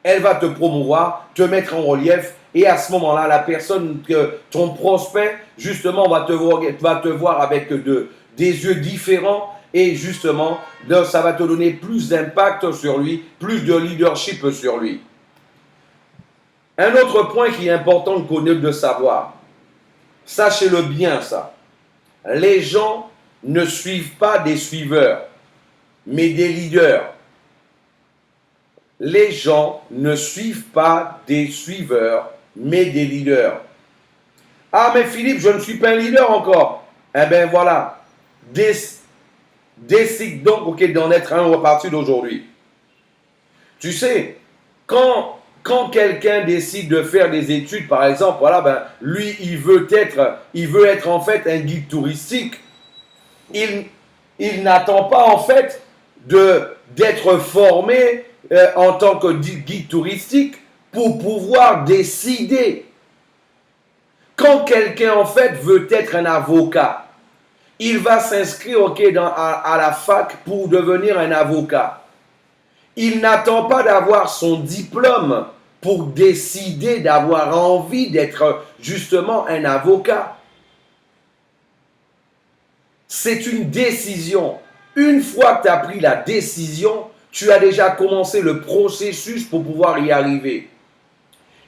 Elle va te promouvoir, te mettre en relief. Et à ce moment-là, la personne, ton prospect, justement, va te voir avec des yeux différents. Et justement, ça va te donner plus d'impact sur lui, plus de leadership sur lui. Un autre point qui est important de connaître, de savoir, sachez-le bien ça, les gens ne suivent pas des suiveurs, mais des leaders. Les gens ne suivent pas des suiveurs, mais des leaders. Ah, mais Philippe, je ne suis pas un leader encore. Eh bien voilà, décide donc d'en être un à partir d'aujourd'hui. Tu sais, quand quelqu'un décide de faire des études, par exemple, voilà, ben, lui, il veut être en fait un guide touristique. Il n'attend pas en fait d'être formé en tant que guide touristique pour pouvoir décider. Quand quelqu'un en fait veut être un avocat, il va s'inscrire à la fac pour devenir un avocat. Il n'attend pas d'avoir son diplôme pour décider d'avoir envie d'être justement un avocat. C'est une décision. Une fois que tu as pris la décision, tu as déjà commencé le processus pour pouvoir y arriver.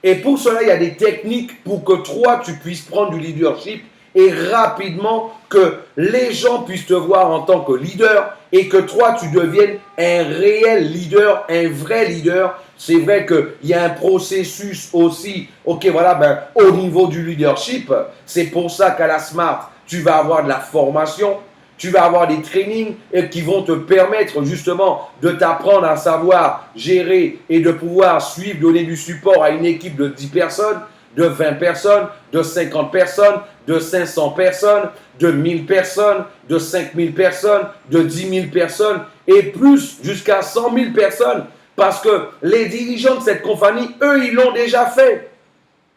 Et pour cela, il y a des techniques pour que toi, tu puisses prendre du leadership et rapidement que les gens puissent te voir en tant que leader et que toi, tu deviennes un réel leader, un vrai leader. C'est vrai qu'il y a un processus aussi, ok, voilà, ben, au niveau du leadership. C'est pour ça qu'à la Smart, tu vas avoir de la formation, tu vas avoir des trainings qui vont te permettre justement de t'apprendre à savoir gérer et de pouvoir suivre, donner du support à une équipe de 10 personnes, de 20 personnes, de 50 personnes, de 500 personnes, de 1000 personnes, de 5000 personnes, de 10 000 personnes et plus jusqu'à 100 000 personnes. Parce que les dirigeants de cette compagnie, eux, ils l'ont déjà fait.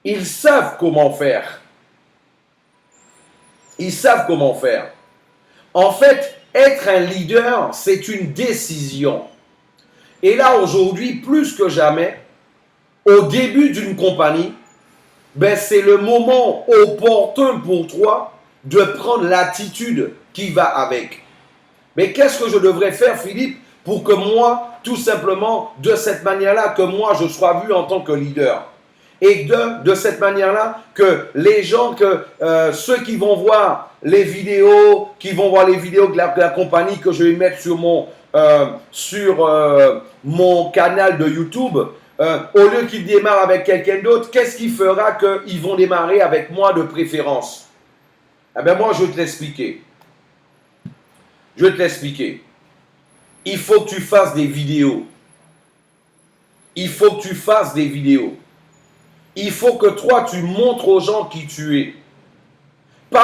Ils savent comment faire. Ils savent comment faire. En fait, être un leader, c'est une décision. Et là, aujourd'hui, plus que jamais, au début d'une compagnie, ben, c'est le moment opportun pour toi de prendre l'attitude qui va avec. Mais qu'est-ce que je devrais faire, Philippe, pour que moi, tout simplement, de cette manière-là, que moi, je sois vu en tant que leader? Et de cette manière-là, que les gens, ceux qui vont voir les vidéos, de la compagnie que je vais mettre sur mon canal de YouTube, au lieu qu'ils démarrent avec quelqu'un d'autre, qu'est-ce qui fera qu'ils vont démarrer avec moi de préférence? Eh bien, moi, je vais te l'expliquer. Il faut que tu fasses des vidéos. Il faut que toi, tu montres aux gens qui tu es. Il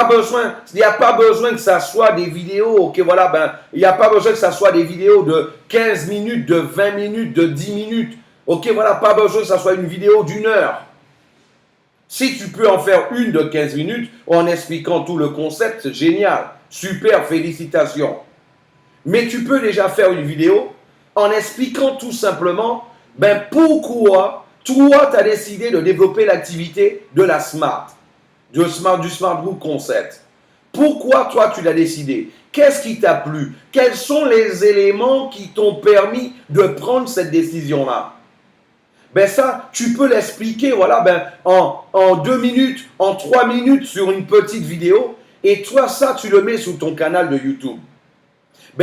n'y a pas besoin que ça soit des vidéos, ok, voilà, il n'y a pas besoin que ça soit des vidéos de 15 minutes, de 20 minutes, de 10 minutes. Ok, voilà, pas besoin que ça soit une vidéo d'1 heure. Si tu peux en faire une de 15 minutes en expliquant tout le concept, c'est génial. Super, félicitations. Mais tu peux déjà faire une vidéo en expliquant tout simplement pourquoi toi, tu as décidé de développer l'activité de la Smart, du Smart Group Concept. Pourquoi toi, tu l'as décidé? Qu'est-ce qui t'a plu? Quels sont les éléments qui t'ont permis de prendre cette décision-là? Ça, tu peux l'expliquer en 2 minutes, en 3 minutes sur une petite vidéo. Et toi, ça, tu le mets sur ton canal de YouTube.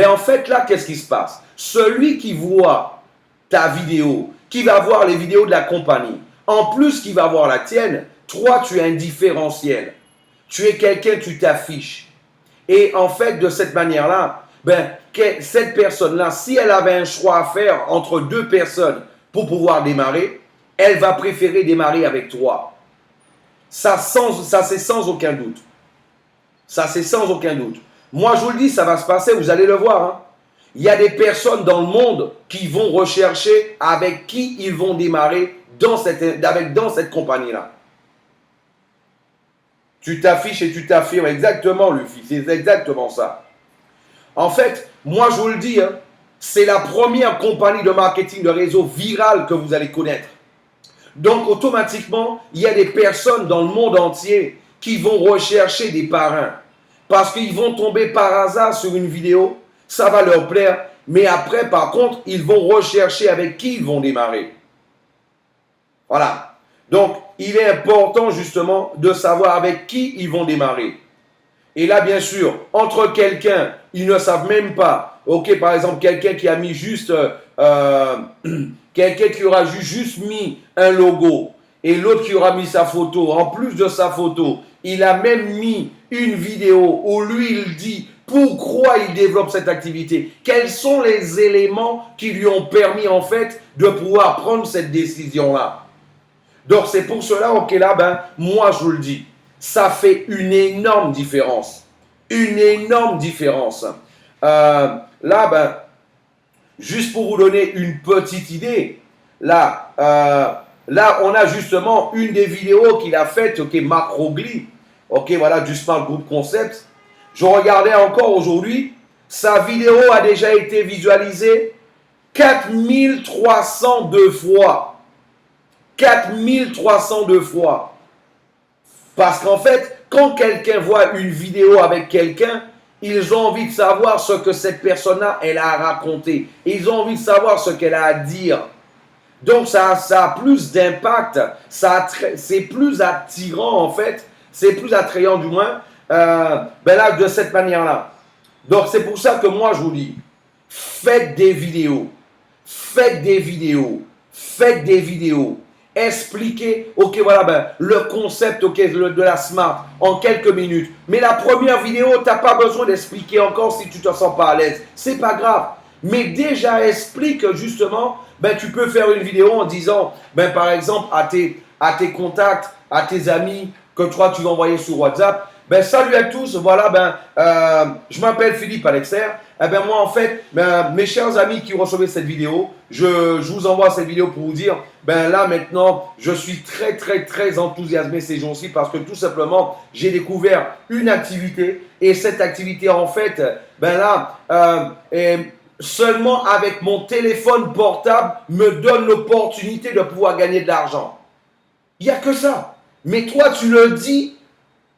En fait, là, qu'est-ce qui se passe? Celui qui voit ta vidéo, qui va voir les vidéos de la compagnie, en plus qui va voir la tienne, toi, tu es un différentiel. Tu es quelqu'un, tu t'affiches. Et en fait, de cette manière-là, cette personne-là, si elle avait un choix à faire entre 2 personnes pour pouvoir démarrer, elle va préférer démarrer avec toi. Ça, c'est sans aucun doute. Moi, je vous le dis, ça va se passer, vous allez le voir. Hein. Il y a des personnes dans le monde qui vont rechercher avec qui ils vont démarrer dans cette compagnie-là. Tu t'affiches et tu t'affirmes exactement, Luffy. C'est exactement ça. En fait, moi, je vous le dis, hein, c'est la première compagnie de marketing de réseau viral que vous allez connaître. Donc, automatiquement, il y a des personnes dans le monde entier qui vont rechercher des parrains. Parce qu'ils vont tomber par hasard sur une vidéo, ça va leur plaire. Mais après, par contre, ils vont rechercher avec qui ils vont démarrer. Voilà. Donc, il est important justement de savoir avec qui ils vont démarrer. Et là, bien sûr, entre quelqu'un, ils ne savent même pas. Ok, par exemple, quelqu'un qui a mis juste, quelqu'un qui aura juste mis un logo et l'autre qui aura mis sa photo. En plus de sa photo, il a même mis une vidéo où lui, il dit pourquoi il développe cette activité. Quels sont les éléments qui lui ont permis en fait de pouvoir prendre cette décision-là. Donc, c'est pour cela, ok, là, moi, je vous le dis. Ça fait une énorme différence. Juste pour vous donner une petite idée, là, on a justement une des vidéos qu'il a faites, ok, Marc Rogli, ok, voilà, du Smart Group Concept. Je regardais encore aujourd'hui, sa vidéo a déjà été visualisée 4302 fois. 4302 fois. Parce qu'en fait, quand quelqu'un voit une vidéo avec quelqu'un, ils ont envie de savoir ce que cette personne-là, elle a à raconter. Ils ont envie de savoir ce qu'elle a à dire. Donc, ça a plus d'impact. C'est plus attirant, en fait. C'est plus attrayant, du moins, là, de cette manière-là. Donc, c'est pour ça que moi, je vous dis, faites des vidéos. Expliquer, ok, voilà, le concept, ok, de la Smart en quelques minutes. Mais la première vidéo, tu n'as pas besoin d'expliquer encore si tu ne te sens pas à l'aise. C'est pas grave. Mais déjà, explique justement, tu peux faire une vidéo en disant, par exemple, à tes contacts, à tes amis, que toi, tu vas envoyer sur WhatsApp, Ben, salut à tous. Voilà, je m'appelle Philippe Alexer. Eh ben, moi, en fait, mes chers amis qui recevaient cette vidéo, je vous envoie cette vidéo pour vous dire, ben là, maintenant, je suis très, très, très enthousiasmé ces jours-ci parce que tout simplement, j'ai découvert une activité et cette activité, en fait, ben là, seulement avec mon téléphone portable me donne l'opportunité de pouvoir gagner de l'argent. Il n'y a que ça. Mais toi, tu le dis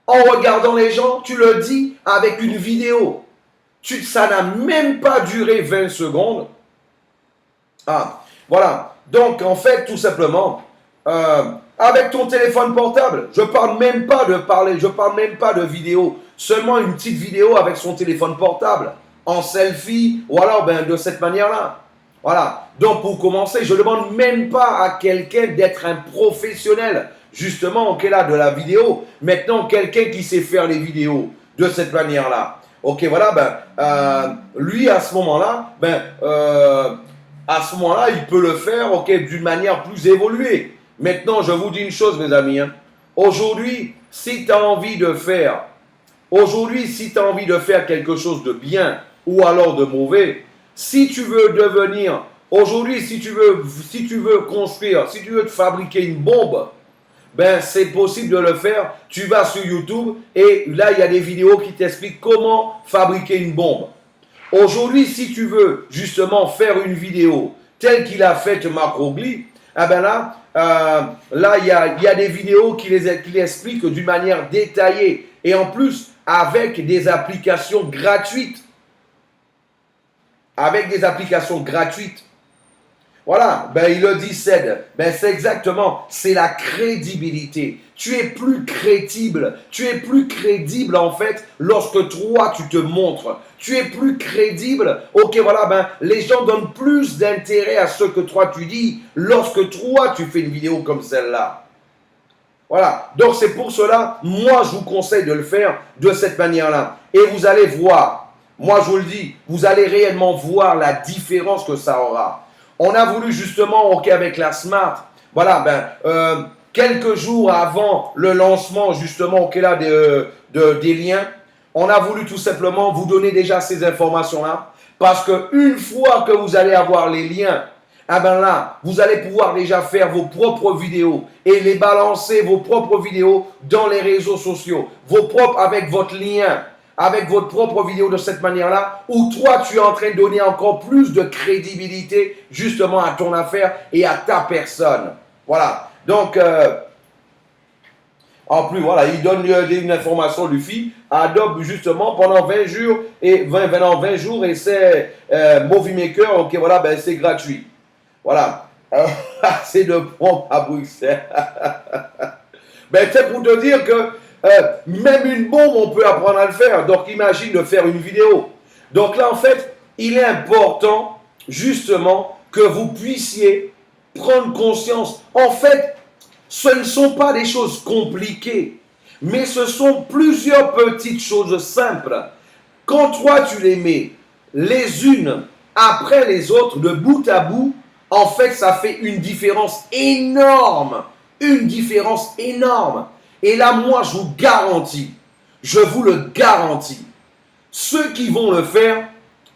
en regardant les gens, tu le dis avec une vidéo. Ça n'a même pas duré 20 secondes. Ah, voilà. Donc, en fait, tout simplement, avec ton téléphone portable, je parle même pas de vidéo. Seulement une petite vidéo avec son téléphone portable, en selfie, ou alors de cette manière-là. Voilà. Donc, pour commencer, je ne demande même pas à quelqu'un d'être un professionnel, justement, ok, là, de la vidéo. Maintenant, quelqu'un qui sait faire les vidéos de cette manière-là. Ok, voilà, lui, à ce moment-là, il peut le faire, ok, d'une manière plus évoluée. Maintenant, je vous dis une chose, mes amis. Hein. Aujourd'hui, si tu as envie de faire quelque chose de bien ou alors de mauvais, si tu veux devenir, aujourd'hui, si tu veux construire, si tu veux te fabriquer une bombe, c'est possible de le faire. Tu vas sur YouTube et là, il y a des vidéos qui t'expliquent comment fabriquer une bombe. Aujourd'hui, si tu veux justement faire une vidéo telle qu'il a faite Marc Rogli, là, il y a des vidéos qui l'expliquent d'une manière détaillée et en plus avec des applications gratuites. Voilà, il le dit, c'est exactement, c'est la crédibilité. Tu es plus crédible en fait lorsque toi tu te montres. Tu es plus crédible, ok voilà, les gens donnent plus d'intérêt à ce que toi tu dis lorsque toi tu fais une vidéo comme celle-là. Voilà, donc c'est pour cela, moi je vous conseille de le faire de cette manière-là. Et vous allez voir, moi je vous le dis, vous allez réellement voir la différence que ça aura. On a voulu justement, ok, avec la Smart, voilà, quelques jours avant le lancement justement, ok, là, des liens, on a voulu tout simplement vous donner déjà ces informations-là, parce qu'une fois que vous allez avoir les liens, là, vous allez pouvoir déjà faire vos propres vidéos et les balancer, vos propres vidéos, dans les réseaux sociaux, avec votre lien, avec votre propre vidéo de cette manière-là, où toi, tu es en train de donner encore plus de crédibilité justement à ton affaire et à ta personne. Voilà. Donc, en plus, voilà, il donne une information, Luffy, Adobe justement pendant 20 jours et 20 jours et c'est Movie Maker, ok, voilà, c'est gratuit. Voilà. C'est de pompe à Bruxelles. C'est pour te dire que même une bombe, on peut apprendre à le faire. Donc, imagine de faire une vidéo. Donc là, en fait, il est important, justement, que vous puissiez prendre conscience. En fait, ce ne sont pas des choses compliquées, mais ce sont plusieurs petites choses simples. Quand toi, tu les mets les unes après les autres, de bout à bout, en fait, ça fait une différence énorme. Une différence énorme. Et là, moi, je vous le garantis, ceux qui vont le faire,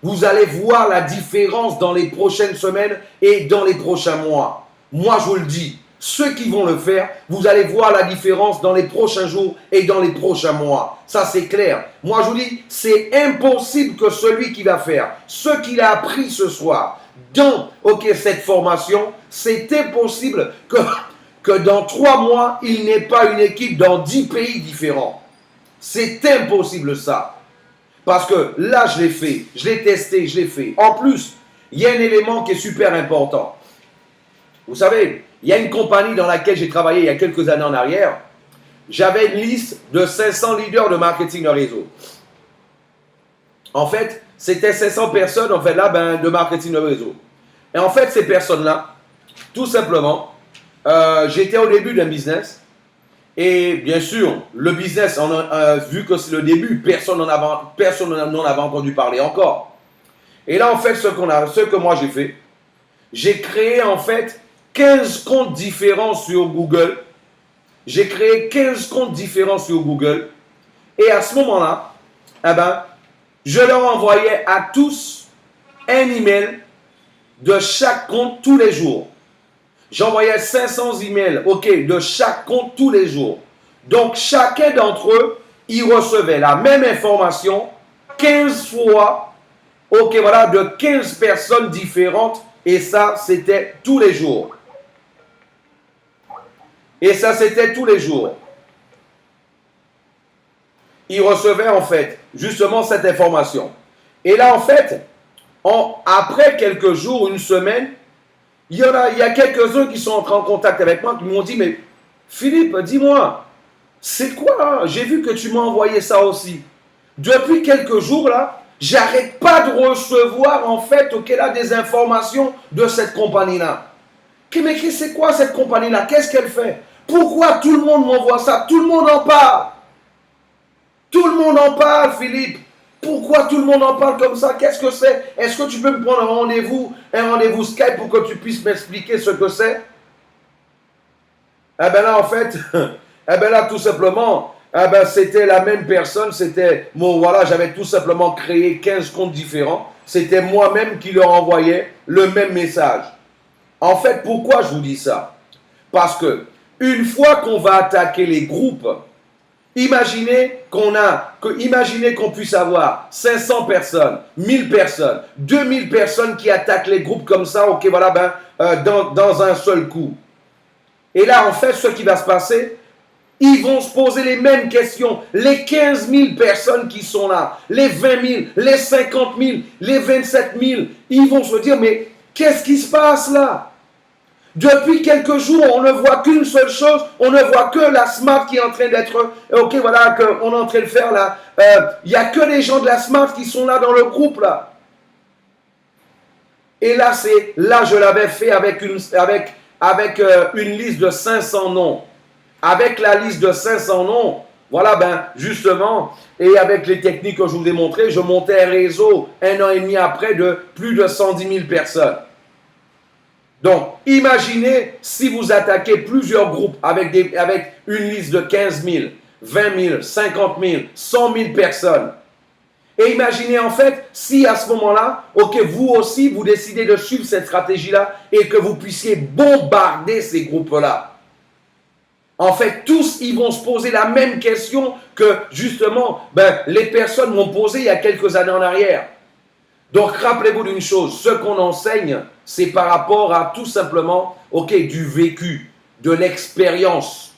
vous allez voir la différence dans les prochaines semaines et dans les prochains mois. Moi, je vous le dis, ceux qui vont le faire, vous allez voir la différence dans les prochains jours et dans les prochains mois. Ça, c'est clair. Moi, je vous dis, c'est impossible que celui qui va faire ce qu'il a appris ce soir dans cette formation, c'est impossible que dans 3 mois, il n'ait pas une équipe dans 10 pays différents. C'est impossible ça. Parce que là, je l'ai fait, je l'ai testé, je l'ai fait. En plus, il y a un élément qui est super important. Vous savez, il y a une compagnie dans laquelle j'ai travaillé il y a quelques années en arrière. J'avais une liste de 500 leaders de marketing de réseau. En fait, c'était 500 personnes en fait, là, de marketing de réseau. Et en fait, ces personnes-là, tout simplement, j'étais au début d'un business. Et bien sûr, le business, vu que c'est le début, personne n'en avait entendu parler encore. Et là, en fait, ce que moi j'ai fait, j'ai créé en fait 15 comptes différents sur Google. J'ai créé 15 comptes différents sur Google. Et à ce moment-là, eh ben, je leur envoyais à tous un email de chaque compte tous les jours. J'envoyais 500 emails, ok, de chaque compte tous les jours. Donc, chacun d'entre eux, il recevait la même information 15 fois, ok, voilà, de 15 personnes différentes. Et ça, c'était tous les jours. Et ça, c'était tous les jours. Il recevait, en fait, justement cette information. Et là, en fait, après quelques jours, une semaine, il y a quelques-uns qui sont entrés en contact avec moi, qui m'ont dit, mais Philippe, dis-moi, c'est quoi, hein? J'ai vu que tu m'as envoyé ça aussi. Depuis quelques jours, là, j'arrête pas de recevoir, en fait, ok, là, des informations de cette compagnie-là. Mais c'est quoi cette compagnie-là? Qu'est-ce qu'elle fait? Pourquoi tout le monde m'envoie ça? Tout le monde en parle. Tout le monde en parle, Philippe. Pourquoi tout le monde en parle comme ça? Qu'est-ce que c'est? Est-ce que tu peux me prendre un rendez-vous Skype pour que tu puisses m'expliquer ce que c'est? Eh bien là, en fait, eh bien là, tout simplement, eh ben, c'était la même personne. C'était, bon, voilà, j'avais tout simplement créé 15 comptes différents. C'était moi-même qui leur envoyais le même message. En fait, pourquoi je vous dis ça? Parce que une fois qu'on va attaquer les groupes, imaginez qu'on puisse avoir 500 personnes, 1000 personnes, 2000 personnes qui attaquent les groupes comme ça, ok, voilà, dans un seul coup. Et là, en fait, ce qui va se passer, ils vont se poser les mêmes questions. Les 15 000 personnes qui sont là, les 20 000, les 50 000, les 27 000, ils vont se dire, mais qu'est-ce qui se passe là? Depuis quelques jours, on ne voit qu'une seule chose, on ne voit que la Smart qui est en train d'être, ok, voilà, qu'on est en train de faire là. Il n'y a que les gens de la Smart qui sont là dans le groupe là. Et là, je l'avais fait avec une liste de 500 noms. Avec la liste de 500 noms, voilà, justement, et avec les techniques que je vous ai montrées, je montais un réseau 1 an et demi après de plus de 110 000 personnes. Donc, imaginez si vous attaquez plusieurs groupes avec une liste de 15 000, 20 000, 50 000, 100 000 personnes. Et imaginez en fait si à ce moment-là, ok, vous aussi, vous décidez de suivre cette stratégie-là et que vous puissiez bombarder ces groupes-là. En fait, tous, ils vont se poser la même question que justement, les personnes m'ont posé il y a quelques années en arrière. Donc, rappelez-vous d'une chose, ce qu'on enseigne, c'est par rapport à tout simplement, ok, du vécu, de l'expérience.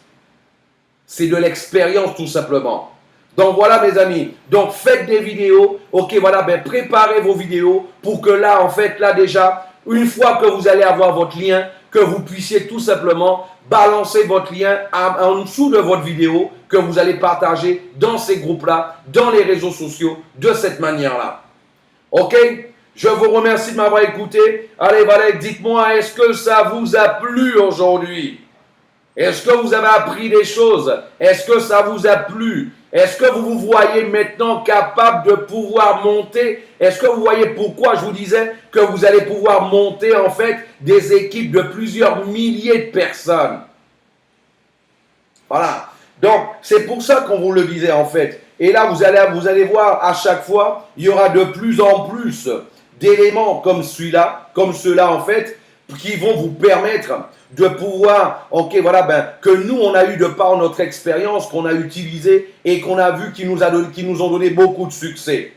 C'est de l'expérience tout simplement. Donc voilà mes amis, donc faites des vidéos, ok, voilà, préparez vos vidéos pour que là, en fait, là déjà, une fois que vous allez avoir votre lien, que vous puissiez tout simplement balancer votre lien en dessous de votre vidéo que vous allez partager dans ces groupes-là, dans les réseaux sociaux, de cette manière-là. Ok, je vous remercie de m'avoir écouté. Allez, dites-moi, est-ce que ça vous a plu aujourd'hui? Est-ce que vous avez appris des choses? Est-ce que ça vous a plu? Est-ce que vous vous voyez maintenant capable de pouvoir monter? Est-ce que vous voyez pourquoi je vous disais que vous allez pouvoir monter en fait des équipes de plusieurs milliers de personnes? Voilà. Donc, c'est pour ça qu'on vous le disait en fait. Et là, vous allez voir à chaque fois, il y aura de plus en plus d'éléments comme celui-là, comme ceux-là en fait, qui vont vous permettre de pouvoir, ok, voilà, que nous, on a eu de par notre expérience, qu'on a utilisé et qu'on a vu qui nous ont donné beaucoup de succès.